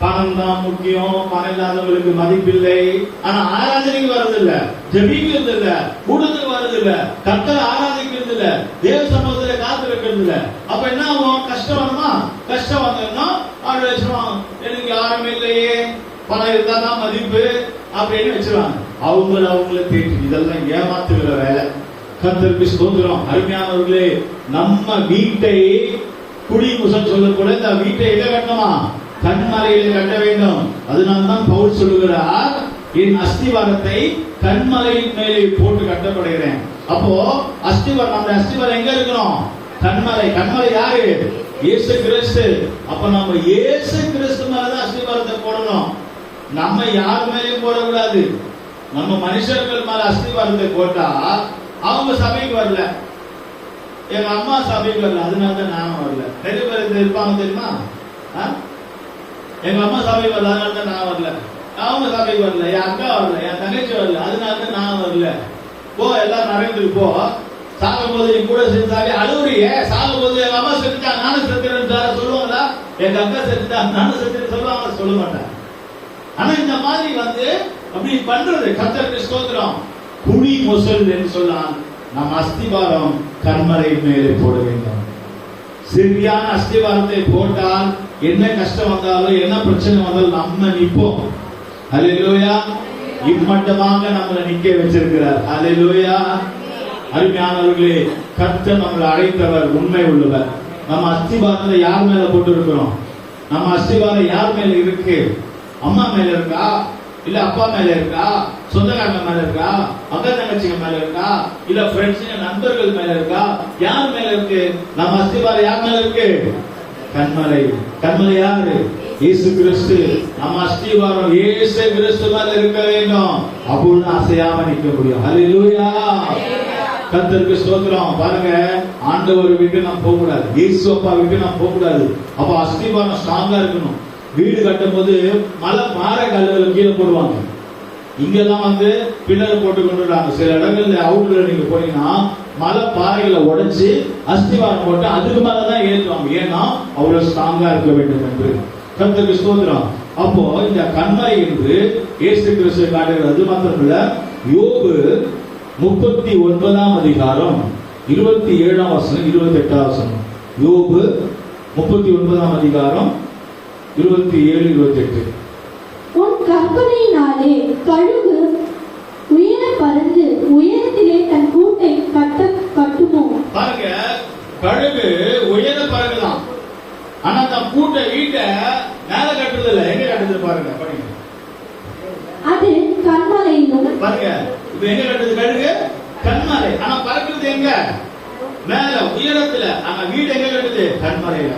பணம் தான் முக்கியம், பணம் இல்லாதவங்களுக்கு மதிப்பில்லை. ஆனா ஆராதனைக்கு வர்றதில்ல, ஜெபிக்கிறது இல்ல, கூட்டத்துக்கு வர்றதில்ல, கர்த்தரை ஆராதிக்கிறது இல்ல, தேவ சமூகத்துல காத்திருக்கிறது இல்ல. அப்ப என்ன ஆகும்? கஷ்டம் வருமா? கஷ்டம் வந்தோம்னா அவங்க வச்சிருவாங்க, எனக்கு யாரும் இல்லையே, பணம் இருந்தா தான் மதிப்பு அப்படின்னு வச்சிருவாங்க. அவங்கள தேடி. இதெல்லாம் ஏமாத்துகிற வேலை. கர்த்தருக்கு ஸ்தோத்திரம். அருமையானவர்களே, நம்ம வீட்டை குழி முசல் சொல்லக்கூட இந்த வீட்டை எங்க கட்டணுமா? கண்மலையில் கட்ட வேண்டும். அதனால்தான் பவுல் சொல்லுகிறார், என் அஸ்திவாரத்தை கண்மலையின் மேலே போட்டு கட்டப்படுகிறேன். அப்போ அஸ்திவாரம், நம்ம அஸ்திவாரம் எங்க இருக்கணும்? கண்மலை. கண்மலை யாரு? இயேசு கிறிஸ்து. அப்ப நம்ம இயேசு கிறிஸ்து மேலதான் அஸ்திவாரத்தை போடணும். நம்ம யார் மேலேயும் போடக்கூடாது. நம்ம மனுஷர்கள் மேல அஸ்திவாரத்தை போட்டா அவங்க சபைக்கு வரல, எங்க அம்மா சபைக்கு வரல, அதனாலதான் நானும் வரல. நிறைய பேர் இருப்பாங்க தெரியுமா? எங்க அம்மா சபைக்கு வரல, அதனாலதான் நான் வரல. அவங்க சபைக்கு வரல, என் அக்கா வரல, என் தங்கச்சி வரல, அதனாலதான் நான் வரல. போ, எல்லாம் நிறைய போ. சாகும் போது நீ கூட செஞ்சாலே அழுவுறிய. சாகும் போது எங்க அம்மா செத்துட்டா நானும் செத்துறேன் சொல்லுவாங்களா? எங்க அக்கா செத்துட்டா நானும் செத்துறேன் சொல்லுவாங்க? சொல்ல மாட்டேன். ஆனா இந்த மாதிரி வந்து அப்படி பண்றது. கர்த்தருக்கு ஸ்தோத்திரம். குழி முசல் என்று சொன்னால் நம் அஸ்திவாரம் கண்மலை மேலே போட வேண்டும். சரியான அஸ்திவாரத்தை போட்டால் என்ன கஷ்டம் வந்தாலும் என்ன பிரச்சனை வந்தாலும் நம்ம நிற்போம். அல்லேலூயா. இம்மட்டமாக நம்மளை நிக்க வச்சிருக்கிறார். அல்லேலூயா. அருமையானவர்களே, கர்த்தர் நம்மளை அழைத்தவர், உண்மை உள்ளவர். நம்ம அஸ்திபாரத்தை யார் மேல போட்டு இருக்கிறோம்? நம்ம அஸ்திபாரம் யார் மேல இருக்கு? அம்மா மேல இருக்கா, இல்ல அப்பா மேல இருக்கா, சொந்தக்காரங்க மேல இருக்கா, அக்கா தங்கச்சிங்க மேல இருக்கா, இல்ல ஃப்ரெண்ட்ஸுங்க நண்பர்கள் மேல இருக்கா? யார் மேல இருக்கு? நம்ம அஸ்திபாரம் யார் மேல இருக்கு? கண்மலை. கண்மலை யாரு? இயேசு கிறிஸ்து. நம்ம அஸ்திபாரம் இயேசு கிறிஸ்து மேல இருக்க வேண்டும். அப்பொழுது அசையாம நிற்க முடியும். அல்லேலூயா. கர்த்தருக்கு ஸ்தோத்திரம். பாருங்க, ஆண்டவர் விட்டு நாம் போக கூடாது, இயேசு அப்பா விட்டு நாம் போக கூடாது. அப்ப அஸ்திபாரம் ஸ்ட்ராங்கா இருக்கணும். வீடு கட்டும் போது மலை பாறை கல்லுகளை கீழே போடுவாங்க. இங்கெல்லாம் பில்லர் போட்டு கொண்டுறாங்க. சில இடங்கள்ல அவுட்ல நீங்க போனீங்கன்னா மலை பாறைகளை உடைச்சு அஸ்திவாரம் போட்டு அதுக்கு மேலதான் ஏற்றுவாங்க. ஏன்னா அவ்வளவு ஸ்ட்ராங்கா இருக்க வேண்டும் என்று. கர்த்தருக்கு ஸ்தோத்திரம். அப்போ இந்த கண்மலை என்று இயேசு கிறிஸ்து காட்டுகிறது. மாத்திரமல்ல, யோபு 39ஆம் அதிகாரம் 27ஆம் வசனம் 28ஆம் வசனம். யோபு 39ஆம் அதிகாரம் 27 28. உன் கற்பனையினாலே கழுகு உயர பறந்து உயரத்திலே தன் கூட்டை கட்டுமோ? பாருங்க, கழுகு உயர பறகுதான், ஆனா தன் கூட்டை வீட்டை மேல கட்டுறது இல்ல. எங்க கட்டுது பாருங்க, படிங்க. அது கண்மலையிலும். பாருங்க, இப்ப எங்க கட்டுது கழுகு? கண்மலை. ஆனா பறக்குறது எங்க? மேல உயரத்துல. ஆனா வீடு எங்க கட்டுது? கண்மலையில.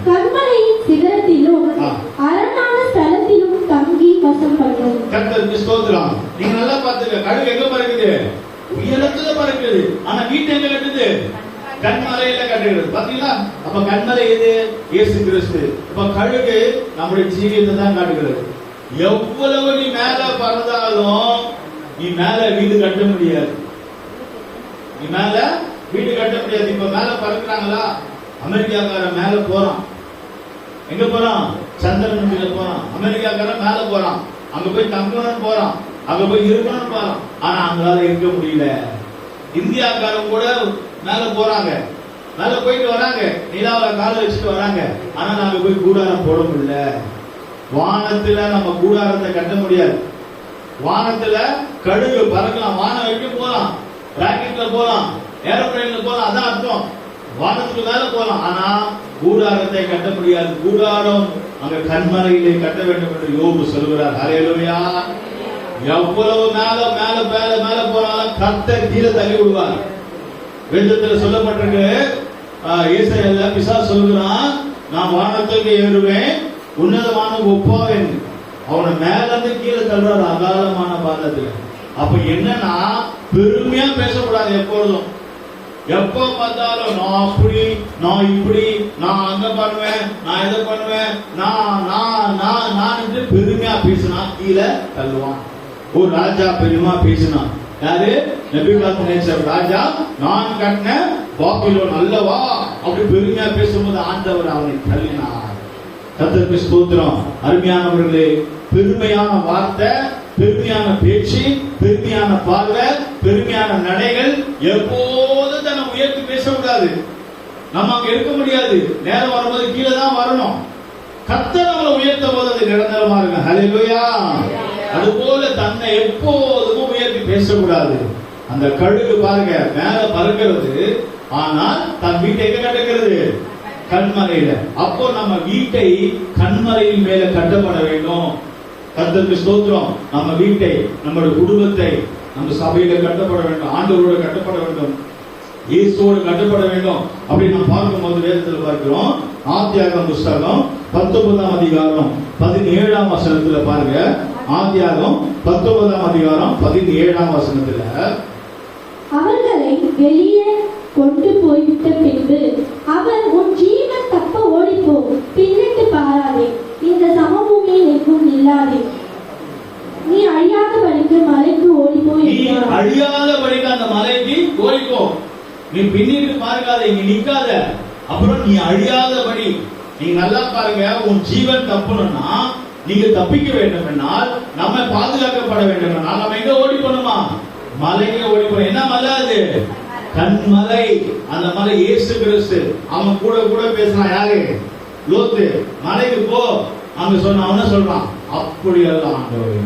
கண்மலையின் சிகரத்திலும் அரணான ஸ்தலத்திலும் தங்கி வசம் பண்ணும். கர்த்தருக்கு ஸ்தோத்திரம். நீங்க நல்லா பாத்துங்க, கழுகு எங்க பறக்குது? உயரத்துல பறக்குது. ஆனா வீட்டு எங்க கட்டுது? கண்மலையில கட்டுகிறது. பாத்தீங்களா? அப்ப கண்மலை எது? இயேசு கிறிஸ்து. அப்ப கழுகு நம்முடைய ஜீவியத்தை தான் காட்டுகிறது. எவ்வளவு நீ மேல பறந்தாலும் நீ மேல வீடு கட்ட முடியாது. நீ மேல வீடு கட்ட முடியாது. இப்ப மேல பறக்குறாங்களா? அமெரிக்காக்காரன் மேல போறான். எங்க போறான்? சந்திரனுக்குள்ள போறான். அமெரிக்காக்காரன் மேல போறான். அங்க போய் தங்கணும்னு போறான், அங்க போய் இருக்கணும்னு போறான். ஆனா அங்களால இருக்க முடியல. இந்தியாக்காரன் கூட மேல போறாங்க, மேல போயிட்டு வராங்க, நிலாவில கால வச்சுட்டு வராங்க. ஆனா நாங்க போய் கூடாரம் போட முடியல. வானத்துல நம்ம கூடாரத்தை கட்ட முடியாது. வானத்துல கழுகு பறக்கலாம், வானம் வரைக்கும் போலாம், ராக்கெட்ல போலாம், ஏரோப்ளேன்ல போலாம். அதான் அர்த்தம். வானத்துக்கு மேல போலாம், ஆனா கூடாரத்தை கட்ட முடியாது. கூடாரம் அங்க கண்மலையிலே கட்ட வேண்டும் என்று யோபு சொல்கிறார். ஹல்லேலூயா. எவ்வளவு மேல மேல மேல மேல போனாலும் கர்த்தர் கீழே தள்ளி விடுவார். வேதத்தில் சொல்லப்பட்டிருக்கு. ஏசாயால பிசாசு சொல்கிறான், நான் வானத்துக்கு ஏறுவேன், உன்னதமான ஒப்பாவேன். அவனை மேல இருந்து கீழே தள்ளுறாரு அகாலமான பாதத்துல. அப்ப என்னன்னா, பெருமையா பேசக்கூடாது எப்பொழுதும். எப்ப பார்த்தாலும் நான் அப்படி, நான் இப்படி, நான் அங்க பண்ணுவேன், நான் இதை பண்ணுவேன், நான் என்று பெருமையா பேசினா கீழே தள்ளுவான். ஒரு ராஜா பெருமா பேசினான். யாரு? நெபுகாத்நேச்சர் ராஜா. நான் கட்டின பாபிலோன் அல்லவா அப்படி பெருமையா பேசும்போது ஆண்டவர் அவனை தள்ளினார். கர்த்தருக்கு ஸ்தோத்திரம். அருமையானவர்களே, பெருமையான வார்த்தை, பெருமையான பேச்சு, பெருமையான பார்வை, பெருமையான நடைகள் எப்போது தன்னை உயர்த்தி பேசக்கூடாது. நம்ம அங்க இருக்க முடியாது. நேரம் வரும்போது கீழே தான் வரணும். கர்த்தர் நம்மளை உயர்த்த போது அது நிரந்தரமா இருக்கு. ஹல்லேலூயா. அதுபோல தன்னை எப்போதும் உயர்த்தி பேசக்கூடாது. அந்த கழுகு பாருங்க, மேல பறக்கிறது, ஆனால் தன் வீட்டை எங்க கட்டுகிறது? கண்மலையில. அப்போ நம்ம வீட்டை கண்மலையின் மேல கட்டப்பட வேண்டும். கர்த்தருக்கு ஸ்தோத்திரம். நம்ம வீட்டை, நம்முடைய குடும்பத்தை நம்ம சபையில கட்டப்பட வேண்டும், ஆண்டவரோடு கட்டப்பட வேண்டும், இயேசுவோடு கட்டப்பட வேண்டும். அப்படி நாம் பார்க்கும்போது வேதத்தில் பார்க்கிறோம். ஆதியாகமம் புஸ்தகம் 19ஆம் அதிகாரம் 17ஆம் வசனத்துல பாருங்க. ஆதியாகமம் 19ஆம் அதிகாரம் 17ஆம் வசனத்துல, அவர்களை வெளியே கொண்டு போய்விட்ட பின்பு அவர், உன் ஜீவன் தப்ப ஓடிப்போ, பின்னிட்டு பாராதே, இந்த சமபூமியில் எங்கும் இல்லாதே, நீ அழியாதபடிக்கு மலைக்கு ஓடிப்போ. நீ அழியாதபடிக்கு அந்த மலைக்கு ஓடிப்போ. நீ பின்னிட்டு பார்க்காத, இங்க நிக்காத. அப்புறம் நீ அழியாதபடி. நீங்க நல்லா பாருங்க, உன் ஜீவன் தப்பணும்னா, நீங்க தப்பிக்க வேண்டும் என்றால், நம்ம பாதுகாக்கப்பட வேண்டும் என்றால் நம்ம எங்க ஓடி போகணுமா? மலைக்கு ஓடி போகணும். என்ன மலை அது? கண்மலை. அந்த மலை இயேசு கிறிஸ்து. அவன் கூட கூட பேசுறான். யாரு? லோத்து மலைக்கு போ அங்க சொன்ன அவன சொல்றான் அப்படி அல்ல ஆண்டவரே,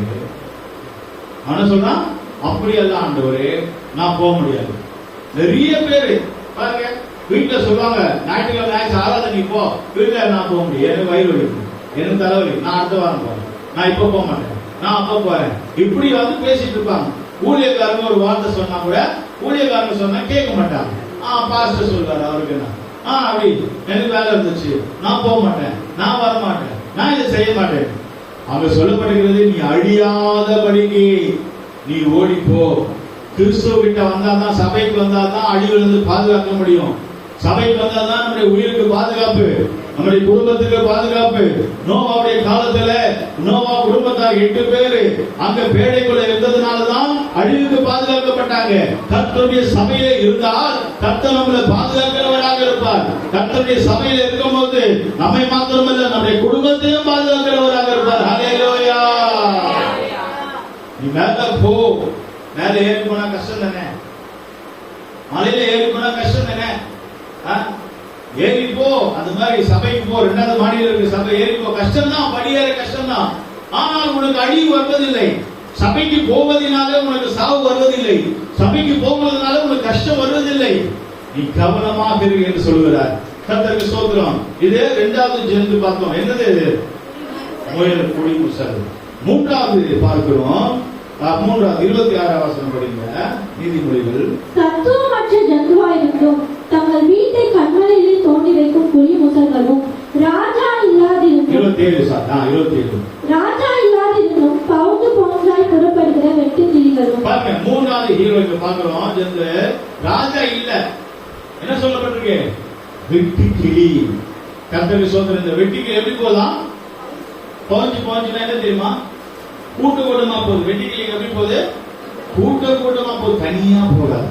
அவன சொல்றான் அப்படி அல்ல ஆண்டவரே, நான் போக முடியாது. நிறைய பேரு பாருங்க வீட்டுல சொல்லுவாங்க ஞாயிற்றுக்கிழமை ஆராதனை போ, வீட்டுல நான் போக முடியும், எனக்கு வயிறு வலிக்கும், எனக்கு தலைவலி, நான் அடுத்த வாரம் போறேன், நான் இப்ப போக மாட்டேன், நான் அப்ப போறேன், இப்படி வந்து பேசிட்டு இருப்பாங்க. ஊழியக்காரங்க ஒரு வார்த்தை சொன்னா கூட ஊழியக்காரங்க சொன்னா கேட்க மாட்டாங்க. பாஸ்டர் சொல்றாரு அவருக்கு என்ன அப்படி எனக்கு வேலை இருந்துச்சு, நான் போக மாட்டேன், நான் வர மாட்டேன், நான் இதை செய்ய மாட்டேன். அங்க சொல்லப்படுகிறது நீ அழியாதபடிக்கு நீ ஓடி போ. கிறிஸ்துவ கிட்ட வந்தாதான், சபைக்கு வந்தாதான் அழிவிலிருந்து பாதுகாக்க முடியும். சபைக்கு வந்தாதான் நம்முடைய உயிருக்கு பாதுகாப்பு, நம்முடைய குடும்பத்துக்கு பாதுகாப்பு. நோவாவுடைய காலத்துல நோவா குடும்பத்தார் 8 பேரு அங்க பேழைக்குள்ள இருந்ததுனாலதான் அழிவுக்கு பாதுகாக்கப்பட்டாங்க. கர்த்தருடைய சபையில இருந்தால் கர்த்தர் நம்மளை பாதுகாக்கிறவராக இருப்பார். கர்த்தருடைய சபையில இருக்கும் போது நம்மை மாத்திரமல்ல நம்முடைய குடும்பத்தையும் பாதுகாக்கிறவராக இருப்பார். ஹல்லேலூயா. நீ மேல போ. மேல ஏறி போனா கஷ்டம் தானே, மலையில ஏறி போனா கஷ்டம் தானே. ஏறி போ. அந்த மாதிரி சபைக்கு போ. 2வது மாடியில் இருக்கு சபை, ஏறி போ. கஷ்டம் தான், படியேற கஷ்டம் தான். ஆனால் உனக்கு அழிவு வருவதில்லை. சபைக்கு போவதனாலே உனக்கு சாவு வருவதில்லை. சபைக்கு போவதனால உனக்கு கஷ்டம் வருவதில்லை. நீ கவனமாக இரு என்று சொல்கிறார். கர்த்தருக்கு ஸ்தோத்திரம். இதே 2வது ஜெந்து பார்த்தோம். என்னது இது? முயல் குடி முசல். 3வது பார்க்கிறோம். 3வது 26 வசனம் படிங்க. நீதிமொழிகள். தத்துவமற்ற ஜந்துவாயிருந்தும் தங்கள் வீட்டை கண்மலையிலே தோண்டி வைக்கும் புலி முசல்களும் ராஜா இல்லாதிருந்தும் 27 ராஜா இல்லாதிருந்தும் பவுந்து பவுந்தாய் புறப்படுகிற வெட்டுக்கிளிகளும். பாருங்க 3வது ஹீரோக்கு பார்க்கிறோம். ஜந்து ராஜா இல்ல, என்ன சொல்லப்பட்டிருக்கு? வெட்டுக்கிளி. கர்த்தருக்கு ஸ்தோத்திரம். இந்த வெட்டுக்கிளி எப்படி போலாம்? பவுஞ்சுனா என்ன தெரியுமா? கூட்ட கூட்டமா போகுது. வெட்டுக்கிளி எப்படி போகுது? கூட்டமா போகுது, தனியா போகாது.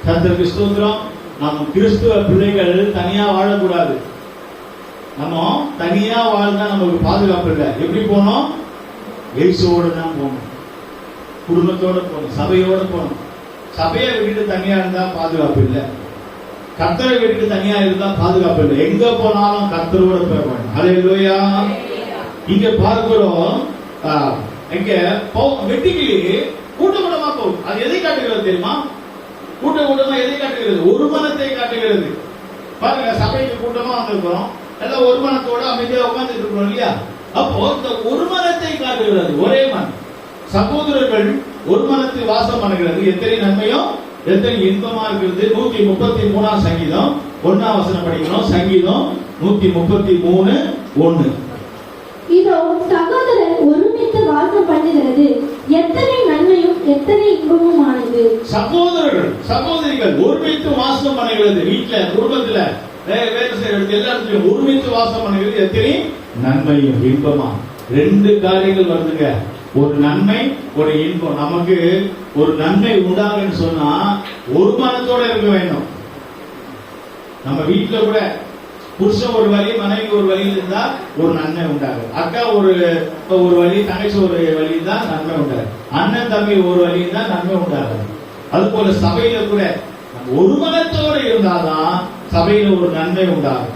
கர்த்தருக்கு ஸ்தோத்திரம். நம்ம கிறிஸ்துவ பிள்ளைகள் தனியா வாழக்கூடாது. நம்ம தனியா வாழ்ந்தா நமக்கு பாதுகாப்பு இல்லை. எப்படி போனோம்? இயேசுவோட தான் போகணும், குடும்பத்தோட போகணும், சபையோட போகணும். சபையை விட்டுட்டு தனியா இருந்தா பாதுகாப்பு இல்லை. கர்த்தரை விட்டுட்டு தனியா இருந்தா பாதுகாப்பு இல்லை. எங்க போனாலும் கர்த்தரோட போய். ஹல்லேலூயா. இங்க பார்க்கிறோம், இங்க வெட்டுக்கிளி கூட்டமா போகும். அது எதை காட்டுகிறது தெரியுமா? கூட்டமா எதை காட்டுகிறது? ஒரு மனத்தை காட்டுகிறது. பாருங்க, சபைக்கு கூட்டமா வந்திருக்கிறோம், எல்லாம் ஒரு மனத்தோட அமைதியா உட்கார்ந்துட்டு இருக்கோம் இல்லையா? அப்போ இந்த ஒரு மனத்தை காட்டுகிறது. ஒரே மனம். சகோதரர்கள் ஒரு மனத்தை வாசம் பண்ணுகிறது. எத்தனை நன்மையும் எத்தனை இன்பமா இருக்கிறது. 133 சங்கீதம் 1 வசனம் படிக்கணும். சங்கீதம் 133:1. இதோ சகோதரர் ஒருமித்து வாசம் பண்ணுகிறது, எத்தனை நன்மையும் எத்தனை இன்பமும் ஆனது. சகோதரர்கள் சகோதரிகள் ஒருமித்து வாசம் பண்ணுகிறது. வீட்டுல, குடும்பத்துல, வேலை செய்யற எல்லாத்தையும் ஒருமித்து வாசம் பண்ணுகிறது. எத்தனை நன்மையும் இன்பமா. 2 காரியங்கள் வருதுங்க. ஒரு நன்மை, ஒரு இன்பம். நமக்கு ஒரு நன்மை உண்டாகுன்னு சொன்னா ஒரு மனத்தோட இருக்க வேண்டும். நம்ம வீட்டுல கூட புருஷன் ஒரு வழி, மனைவி ஒரு வழியில் இருந்தா ஒரு நன்மை உண்டாகும். அக்கா ஒரு வழி, தங்கச்சி ஒரு வழி தான் நன்மை உண்டாகும். அண்ணன் தம்பி ஒரு வழி தான் நன்மை உண்டாகும். அது போல சபையில கூட ஒரு மனத்தோடு இருந்தாதான் சபையில ஒரு நன்மை உண்டாகும்.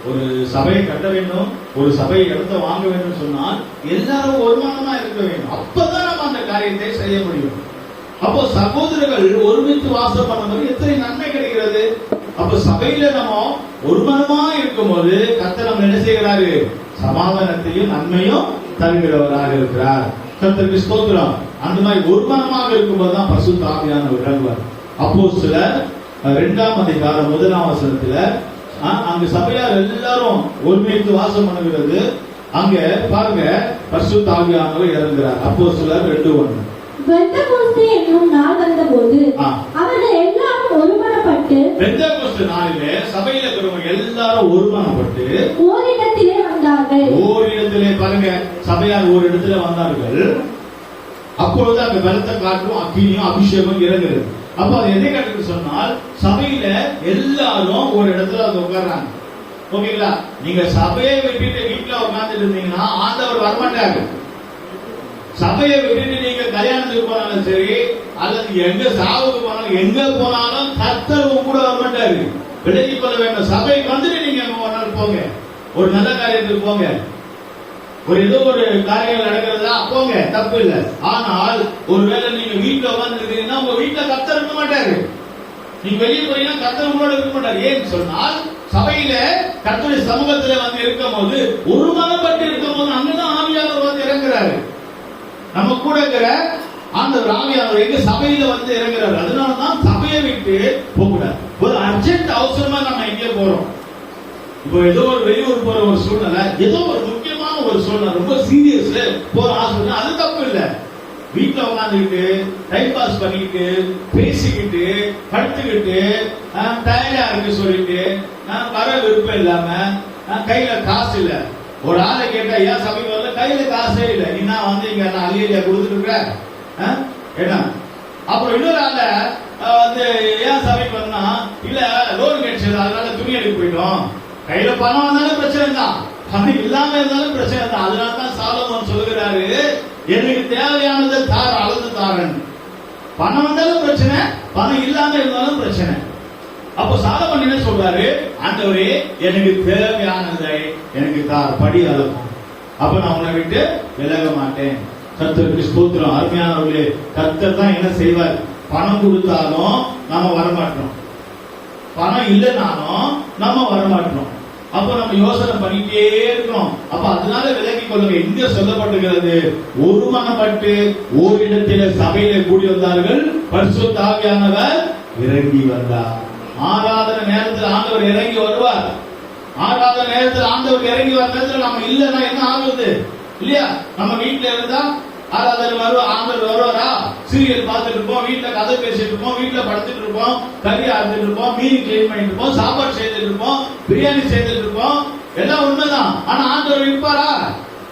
ஒரு சபையை கட்ட வேண்டும், ஒரு சபை இடத்தை வாங்க வேண்டும் சொன்னால் எல்லாரும் ஒரு மனமா இருக்க வேண்டும். அப்பதான் நம்ம அந்த காரியத்தை செய்ய முடியும். அப்போ சகோதரர்கள் ஒருமித்து வாசம் பண்ணும்போது எத்தனை நன்மை கிடைக்கிறது. அப்ப சபையில நம்ம ஒரு மனமா இருக்கும் போது கர்த்தர் நம்ம என்ன செய்கிறாரு? சமாதானத்தையும் நன்மையும் தருகிறவராக இருக்கிறார். கர்த்தருக்கு ஸ்தோத்திரம். அந்த மாதிரி ஒரு மனமாக இருக்கும்போது தான் பரிசுத்த ஆவியானவர் இறங்குவார். அப்போஸ்தலர் 2ஆம் அதிகாரம் 1ஆம் வசனத்துல அங்க சபையார் எல்லாரும் ஒருமித்து வாசம் பண்ணுகிறது. அங்க பாருங்க, பரிசுத்த ஆவியானவர் இறங்குகிறார். அப்போஸ்தலர் 2:1. பெந்தெகோஸ்தே என்னும் நாள் வந்தபோது அவர்கள் எல்லாரும் ஒருமனப்பட்டு, பெந்தெகோஸ்தே நாளிலே சபையில இருக்கிறவங்க எல்லாரும் ஒருமனப்பட்டு ஓரிடத்திலே வந்தார்கள். ஓரிடத்திலே பாருங்க, சபையார் ஒரு இடத்துல வந்தார்கள். அப்பொழுது அங்க பலத்த காற்றும் அக்கினியும் அபிஷேகம் இறங்குகிறது. அப்ப அது எதை காட்டுன்னு சொன்னால் சபையில எல்லாரும் ஒரு இடத்துல வந்து உட்கார்றாங்க. ஓகேங்களா? நீங்க சபையை விட்டுட்டு வீட்டுல உட்கார்ந்துட்டு இருந்தீங்கன்னா ஆண்டவர் வரமாட்டாரு. சபையை விட்டுட்டு நீங்க கல்யாணத்துக்கு போனாலும் சரி, அல்லது எங்க சாவுக்கு போனாலும், எங்க போனாலும் கர்த்தர் கூட வரமாட்டாரு. விலகி கொள்ள வேண்டும். சபைக்கு வந்துட்டு நீங்க ஒரு நாள் போங்க, ஒரு நல்ல காரியத்துக்கு போங்க, ஒரு ஏதோ ஒரு காரியங்கள் நடக்கிறதா போங்க, தப்பு இல்லை. ஆனால் ஒருவேளை நீங்க வீட்டுல உட்கார்ந்து இருக்கீங்கன்னா உங்க வீட்டுல கர்த்தர் இருக்க மாட்டாரு. நீங்க வெளியே போறீங்கன்னா கர்த்தர் உங்களோட இருக்க மாட்டாரு. ஏன்னு சொன்னால் சபையில கர்த்தருடைய சமூகத்துல வந்து இருக்கும் போது ஒரு மனப்பட்டு இருக்கும் போது அங்கதான் ஆவியானவர் வந்து இறங்குறாரு. நம்ம கூட இருக்கிற ஆண்டவர் ஆவியானவர் எங்க சபையில வந்து இறங்குறாரு. அதனாலதான் சபையை விட்டு போக கூடாது. ஒரு அர்ஜென்ட் அவசரமா நம்ம எங்கே போறோம், இப்போ ஏதோ ஒரு வெளியூர் போற ஒரு சூழ்நிலை, ஏதோ ஒரு முக்கியமான ஒரு சூழ்நிலை, ரொம்ப சீரியஸ் போற ஆசை, அது தப்பு இல்லை. வீட்டுல உட்காந்துக்கிட்டு டைம் பாஸ் பண்ணிக்கிட்டு பேசிக்கிட்டு படுத்துக்கிட்டு டயர்டா இருக்கு சொல்லிட்டு வர விருப்பம் இல்லாம கையில காசு இல்ல, ஒரு ஆளை கேட்டா ஏன் சபைக்கு வரல, கையில காசே இல்லை, நீனா வந்து இங்க நான் அலியா கொடுத்துட்டு இருக்கிறேன் என்ன. அப்புறம் இன்னொரு ஆள வந்து ஏன் சபைக்கு வந்தா இல்ல லோன் கிடைச்சது அதனால துணி எடுக்க போயிட்டோம். கையில பணம் வந்தாலும் பிரச்சனை தான், பணம் இல்லாம இருந்தாலும் பிரச்சனை தான். அதனாலதான் சாலமோன் சொல்லுகிறாரு, எனக்கு தேவையானதை தார் அளந்து தாரன். பணம் வந்தாலும் பிரச்சனை, பணம் இல்லாம இருந்தாலும் பிரச்சனை. அப்போ சாலமோன் என்ன சொல்றாரு, ஆண்டவரே எனக்கு தேவையானதை எனக்கு தார், படி அளக்கும், அப்ப நான் உன்னை விட்டு விலக மாட்டேன். கர்த்தருக்கு ஸ்தோத்திரம். அருமையானவர்களே, கர்த்தர் தான் என்ன செய்வார், பணம் கொடுத்தாலும் நாம வரமாட்டோம், பணம் இல்லைனாலும் நம்ம வரமாட்டோம். அப்ப நம்ம யோசனை பண்ணிட்டே இருக்கணும். அப்ப அதனால விலகி கொள்ளுங்க. இங்க சொல்லப்பட்டுகிறது, ஒரு மனப்பட்டு ஓரிடத்தில சபையில கூடி வந்தார்கள், பரிசுத்த ஆவியானவர் இறங்கி வந்தார். ஆராதனை நேரத்தில் ஆண்டவர் இறங்கி வருவார். ஆராதனை நேரத்தில் ஆண்டவர் இறங்கி வர நேரத்தில் நம்ம இல்லைன்னா என்ன ஆகுது இல்லையா? நம்ம வீட்டுல இருந்தா ஆராதனை வருவா, ஆண்டவர் வருவாரா, சீரியல் பார்த்துட்டு இருப்போம், வீட்டுல கதை பேசிட்டு இருப்போம், வீட்டுல படுத்துட்டு இருப்போம், கறி ஆடுத்துட்டு இருப்போம், மீன் கிளீன் பண்ணிட்டு இருப்போம், சாப்பாடு செய்துட்டு இருப்போம், பிரியாணி செய்துட்டு இருப்போம், எல்லாம் உண்மைதான். ஆனா ஆண்டவர் இருப்பாரா?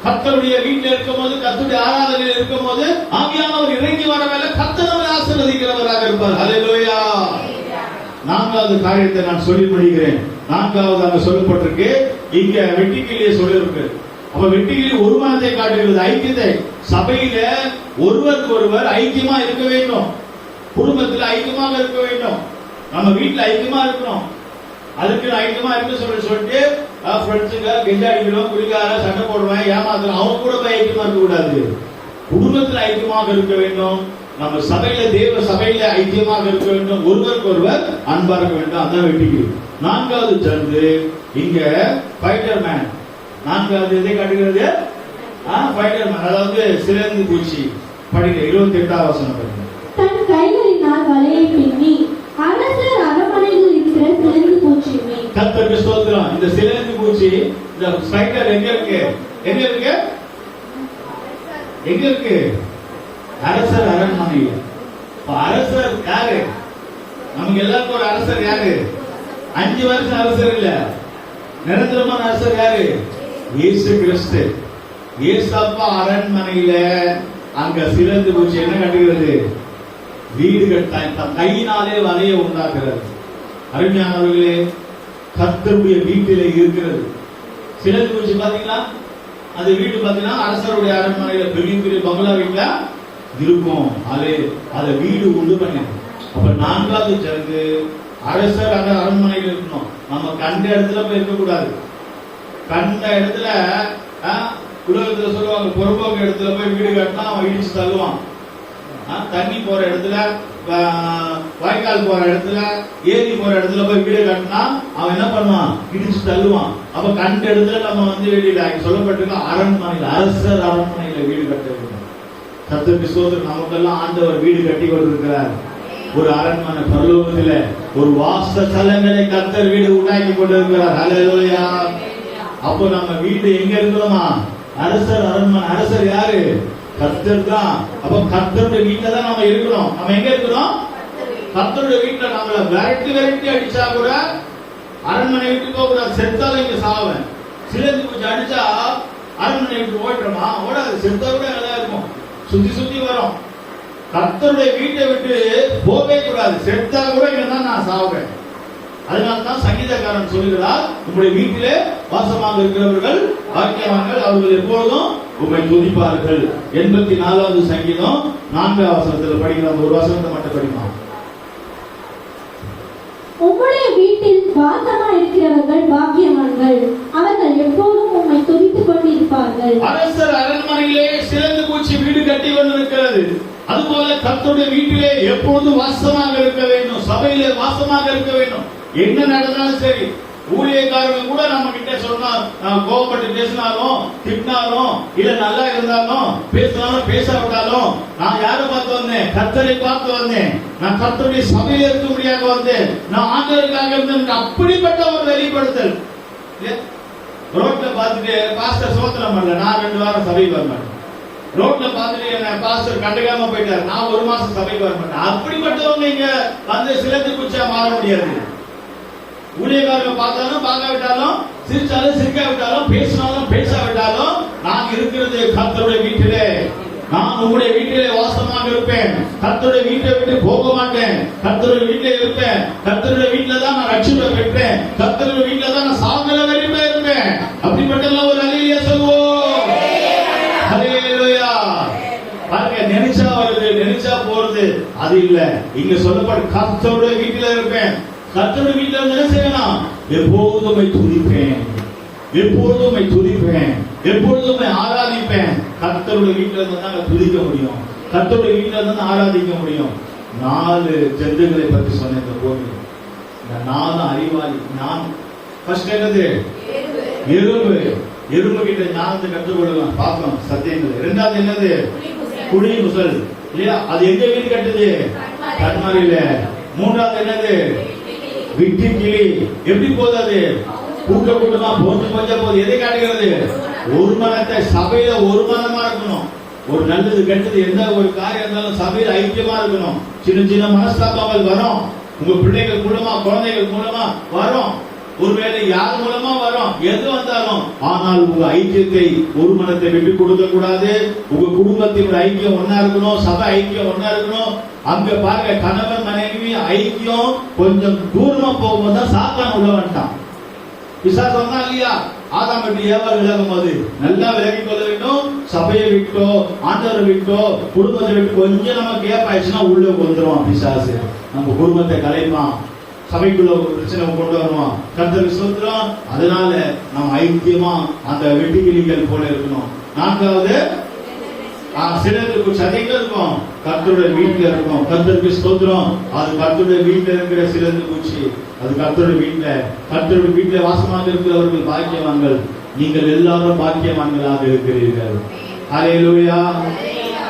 கர்த்தருடைய வீட்டுல இருக்கும் போது, கர்த்தருடைய ஆராதனையில் இருக்கும் போது ஆவியானவர் இறங்கி வர வேலை கர்த்தரை ஆசீர்வதிக்கிறவராக இருப்பார். ஹல்லேலூயா. நான்காவது காரியத்தை நான் சொல்லி முடிக்கிறேன். நான்காவது அங்க சொல்லப்பட்டிருக்கு, இங்க வெட்டிக்கிளியை சொல்லிருக்கு. அப்ப வெட்டிக்கிளி ஒரு மனத்தை காட்டுகிறது, ஐக்கியத்தை. சபையில ஒருவருக்கு ஒருவர் ஐக்கியமா இருக்க வேண்டும், குடும்பத்தில் ஐக்கியமாக இருக்க வேண்டும், நம்ம வீட்டுல ஐக்கியமா இருக்கணும். அதுக்கு ஐக்கியமா இருக்க சொல்லிட்டு ஃப்ரெண்ட்ஸுங்க கெஞ்சா அடிக்கணும், குடிக்கார சண்டை போடுவேன், ஏமாத்துறோம், அவங்க கூட போய் ஐக்கியமா இருக்க கூடாது. குடும்பத்தில் ஐக்கியமாக இருக்க வேண்டும். நம்ம சபையில தேவ சபையில ஐக்கியமாக இருக்க வேண்டும், ஒருவருக்கு ஒருவர் அன்பா இருக்க வேண்டும். அதான் வெட்டிக்கிளி. நான்காவது சேர்ந்து இங்க ஃபைட்டர் மேன். நான்காவது எதை காட்டுகிறது? ஃபைட்டர் மேன், அதாவது சிறந்து பூச்சி. படிக்க 28வது வசனம் படிங்க. தன் கைகளினால் வலையை பின்னி அரசர் அரண்மனையில் இருக்கிற சிறந்து பூச்சி மேல். கர்த்தருக்கு ஸ்தோத்திரம். இந்த சிறந்து பூச்சி, இந்த ஃபைட்டர் எங்க இருக்கு? எங்க இருக்கு? எங்க இருக்கு? அரசர் அரண்மனையில். அரசர் யாரு? நமக்கு எல்லாருக்கும் ஒரு அரசர் யாரு? 5 வருஷம் அரசர் இல்ல, நிரந்தரமான அரசர் யாரு? இயேசு கிறிஸ்து. இயேசப்பா அரண்மனையில அங்க சிறந்து பூச்சி என்ன கட்டுகிறது? வீடு கட்ட கையினாலே வலையை உண்டாக்குறது. அருமையானவர்களே, கர்த்தருடைய வீட்டிலே இருக்கிறது சிறந்து பூச்சி. பாத்தீங்களா, அந்த வீடு பாத்தீங்கன்னா அரசருடைய அரண்மனையில பெரிய பெரிய பங்களா வீட்டுல இருக்கும். அதை வீடு உண்டு பண்ண. அப்ப நான்காவது சேர்ந்து அரசர் அந்த அரண்மனையில் இருக்கணும். நம்ம கண்ட இடத்துல போய் இருக்க கூடாது. கண்ட இடத்துல உலகத்துல சொல்லுவாங்க, புறம்போக்கு இடத்துல போய் வீடு கட்டினா அவன் இடிச்சு தள்ளுவான். தண்ணி போற இடத்துல, வாய்க்கால் போற இடத்துல, ஏரி போற இடத்துல போய் வீடு கட்டினா அவன் என்ன பண்ணுவான்? இடிச்சு தள்ளுவான். அப்ப கண்ட இடத்துல நம்ம வந்து வீடு சொல்லப்பட்டிருக்கோம், அரண்மனையில், அரசர் அரண்மனையில வீடு கட்ட வேண்டும். கர்த்தருக்கு ஸ்தோத்திரம். நமக்கெல்லாம் ஆண்டவர் வீடு கட்டி கொண்டிருக்கிறார். ஒரு அரண்மனை பரலோகத்தில ஒரு வாசஸ்தலங்களை கர்த்தர் வீடு உண்டாக்கி கொண்டிருக்கிறார். ஹல்லேலூயா. அப்போ நம்ம வீடு எங்க இருக்கிறோமா? அரசர் அரண்மனை. அரசர் யாரு? கர்த்தர் தான். அப்ப கர்த்தருடைய வீட்டுல தான் நம்ம இருக்கிறோம். நம்ம எங்க இருக்கிறோம்? கர்த்தருடைய வீட்டுல. நம்மள விரட்டி அடிச்சா கூட அரண்மனை விட்டு போக கூடாது. செத்தாலும் இங்க சாவேன். சிலந்து பூச்சி அடிச்சா அரண்மனை விட்டு ஓடுறோமா? ஓடாது. செத்தா கூட நல்லா இருக்கும், சுத்தி வரும். கர்த்தருடைய வீட்டை விட்டு போகவே கூடாது. செத்தா கூட இங்கதான் நான் சாவேன். அதனால்தான் சங்கீதக்காரன் சொல்கிறார், உங்களுடைய வீட்டிலே வாசமாக இருக்கிறவர்கள் பாக்கியவான்கள், அவர்கள் எப்பொழுதும் உங்களை துதிப்பார்கள். 84வது சங்கீதம் 4வது வசனத்தில் படிக்கிற ஒரு வசனத்தை மட்டும் படிக்கலாம். உம்முடைய வீட்டில் வாசமா இருக்கிறவர்கள் பாக்கியவான்கள், அவர்கள் எப்போதும் உம்மை துதித்துக் கொண்டிருப்பார்கள். அரசர் அரண்மனையிலே சிறந்து பூச்சி வீடு கட்டி கொண்டிருக்கிறது. அதுபோல கர்த்தருடைய வீட்டிலே எப்பொழுதும் வாசமாக இருக்க வேண்டும், சபையிலே வாசமாக இருக்க வேண்டும். என்ன நடந்தாலும் சரி, ஊழியக்காரங்க கூட நம்ம கிட்ட சொன்னா கோபப்பட்டு பேசினாலும் திட்டினாலும் இல்ல நல்லா இருந்தாலும் பேசினாலும் பேசாவிட்டாலும் நான் யாரை பார்த்து வந்தேன்? கர்த்தரை பார்த்து வந்தேன். நான் கர்த்தருடைய சபையில இருக்க முடியாத வந்தேன். நான் ஆண்டவருக்காக இருந்தேன். அப்படிப்பட்ட ஒரு வெளிப்படுத்தல். ரோட்ல பார்த்துட்டு பாஸ்டர் சோத்திரம் பண்ணல, நான் 2 வாரம் சபைக்கு வர மாட்டேன். ரோட்ல பார்த்துட்டு என்ன பாஸ்டர் கண்டுக்காம போயிட்டாரு, நான் 1 மாசம் சபைக்கு வர மாட்டேன். அப்படிப்பட்டவங்க இங்க வந்து சிலந்து குச்சா மாற முடியாது. ஊழியக்காரங்க பார்த்தாலும் பார்க்காவிட்டாலும், சிரிச்சாலும் சிரிக்காவிட்டாலும், பேசினாலும் பேசாவிட்டாலும், நான் இருக்கிறது கர்த்தருடைய வீட்டிலே. நான் உங்களுடைய வீட்டிலே வாசமாக இருப்பேன். கர்த்தருடைய வீட்டை விட்டு போக மாட்டேன். கர்த்தருடைய வீட்டிலே இருப்பேன். கர்த்தருடைய வீட்டில தான் நான் ரட்சிப்பை பெற்றேன். கர்த்தருடைய வீட்டில தான் நான் சாகல வரைக்கும் இருப்பேன். அப்படிப்பட்ட ஒரு அல்லேலூயா சொல்வோம். அல்லேலூயா. பாருங்க, நினைச்சா வருது, நினைச்சா போறது, அது இல்ல. இங்க சொல்லப்பட்ட கர்த்தருடைய வீட்டில இருப்பேன். கர்த்தருடைய வீட்டில என்ன செய்யணும்? எப்போதுமே துதிப்பேன், எப்பொழுதுமே துதிப்பேன், எப்பொழுதுமே ஆராதிப்பேன். கர்த்தருடைய வீட்டில இருந்து தான் துதிக்க முடியும். கர்த்தருடைய வீட்டில இருந்து ஆராதிக்க முடியும். 4 ஜந்துக்களை பற்றி சொன்ன இந்த பூமியில் இந்த 4 அறிவாளி. நான் ஃபர்ஸ்ட் என்னது? எறும்பு. எறும்பு கிட்ட ஞானத்தை கற்றுக்கொள்ளலாம், பார்க்கலாம் சத்தியங்கள். 2வது என்னது? குழி முசல் இல்லையா? அது எங்க வீடு கட்டுது? கண்மாரியில. 3வது என்னது? விட்டி கிளி. எப்படி போகுது அது? கூட்ட கூட்டமா போச்சு போது. எதை காட்டுகிறது? ஒரு மனத்தை. சபையில ஒரு மனமா இருக்கணும். ஒரு நல்லது கெட்டது எந்த ஒரு காரியம் இருந்தாலும் சபையில ஐக்கியமா இருக்கணும். சின்ன சின்ன மனஸ்தாபங்கள் வரும், உங்க பிள்ளைகள் மூலமா, குழந்தைகள் மூலமா வரும், ஒருவேளை யார் மூலமா வரும், எது வந்தாலும். ஆனால் உங்க ஐக்கியத்தை, ஒரு மனத்தை விட்டு கொடுக்க கூடாது. உங்க குடும்பத்தின் ஐக்கியம் ஒன்னா இருக்கணும், சபை ஐக்கியம் ஒன்னா இருக்கணும். அங்க பாருங்க, கணவன் மனைவி ஐக்கியம் கொஞ்சம் தூரமா போகும்போது தான் சாத்தான் உள்ள வந்துட்டான். பிசாசு வந்தா இல்லையா? ஆதாம் விட்டு ஏவாள் விலகும் போது நல்லா விலகி கொள்ள வேண்டும். சபையை விட்டோ, ஆண்டவரை விட்டோ, குடும்பத்தை விட்டு கொஞ்சம் நம்ம கேப் ஆயிடுச்சுன்னா உள்ள வந்துருவான் பிசாசு. நம்ம குடும்பத்தை கலைப்பான், சபைக்குள்ள ஒரு பிரச்சனை கொண்டு வருவான். கர்த்தருக்கு ஸ்தோத்திரம். அதனால நம்ம ஐக்கியமா அந்த வெட்டுக்கிளிகள் போல இருக்கணும். 4வது சிலருக்கு சதைகள் இருக்கும், கர்த்தருடைய வீட்டுல இருக்கும். கர்த்தருக்கு ஸ்தோத்திரம். அது கர்த்தருடைய வீட்டுல இருக்கிற சிலந்து பூச்சி, அது கர்த்தருடைய வீட்டுல. கர்த்தருடைய வீட்டுல வாசமாக இருக்கிறவர்கள் பாக்கியவான்கள். நீங்கள் எல்லாரும் பாக்கியவான்களாக இருக்கிறீர்கள். ஹல்லேலூயா.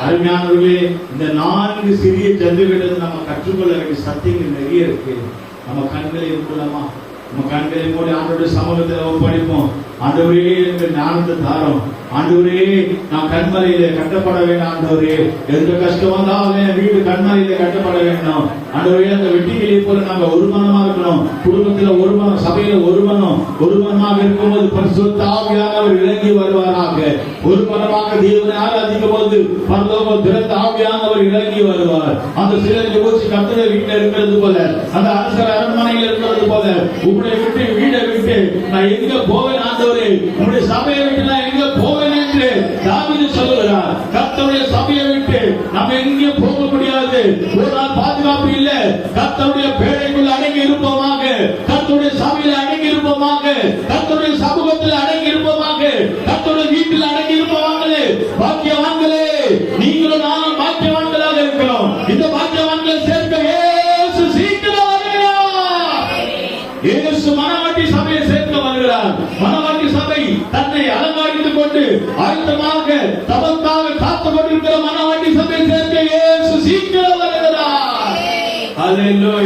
அருமையானவர்களே, இந்த 4 சிறிய ஜந்துகளிலிருந்து நம்ம கற்றுக்கொள்ள வேண்டிய சத்தியங்கள் நிறைய இருக்கு. நம்ம கண்களை மூலமா, நம்ம கண்களை மூடி ஆண்டவருடைய சமூகத்தில் ஒப்படைப்போம். ஆண்டவரே, எனக்கு ஞானத்தை தாரும். ஆண்டவரே, நான் கண்மலையிலே கட்டப்பட வேண்டும். ஆண்டவரே, எந்த கஷ்டம் வந்தாலும் என் வீடு கண்மலையிலே கட்டப்பட வேண்டும். ஆண்டவரே, அந்த வெட்டிகளை போல நாங்க ஒரு மனமா இருக்கணும். குடும்பத்தில் ஒரு மனம், சபையில ஒரு மனம். ஒரு மனமாக இருக்கும்போது பரிசுத்த ஆவியானவர் இறங்கி வருவாராக. ஒரு மனமாக தேவனை ஆராதிக்கும் போது பரலோக திறந்த ஆவியானவர் இறங்கி வருவார். அந்த சிலர் யோசிச்சு கர்த்தருடைய வீட்டில் இருக்கிறது போல, அந்த அரசர் அரண்மனையில் இருக்கிறது போல, உங்களுடைய விட்டு வீட்டை விட்டு நான் எங்க போவேன் ஆண்டவரே, உங்களுடைய சபையை விட்டு நான் எங்க போவேன் என்று தாவீது சொல்லுகிறார். கர்த்தருடைய சபையை விட்டு நம்ம எங்கே போக முடியாது. ஒரு நாள் பாதுகாப்பு இல்ல. கர்த்தருடைய பேழைக்குள்ள அடங்கி இருப்போமாக, கர்த்தருடைய சபையில் அடங்கி இருப்போமாக, கர்த்தருடைய சமூகத்தில் அடங்கி இருப்போமாக, கர்த்தருடைய வீட்டில் அடங்கி இருப்போமாங்களே. பாக்கியவான்களே, நீங்களும் நானும் பாக்கியவான்களாக இருக்கிறோம். இந்த பாக்கியவான்களை சேர்க்க இயேசு சீக்கிரம் வருகிறார். இயேசு மனவாட்டி சபையை சேர்க்க வருகிறார். மனவாட்டி சபை தன்னை அலங்காரித்துக் கொண்டு ஆயுதமாக தமக்காக காத்துக் கொண்டிருக்கிற மனவாட்டி சபை சேர்க்க இயேசு சீக்கிரம் வருகிறார். அல்லேலூயா.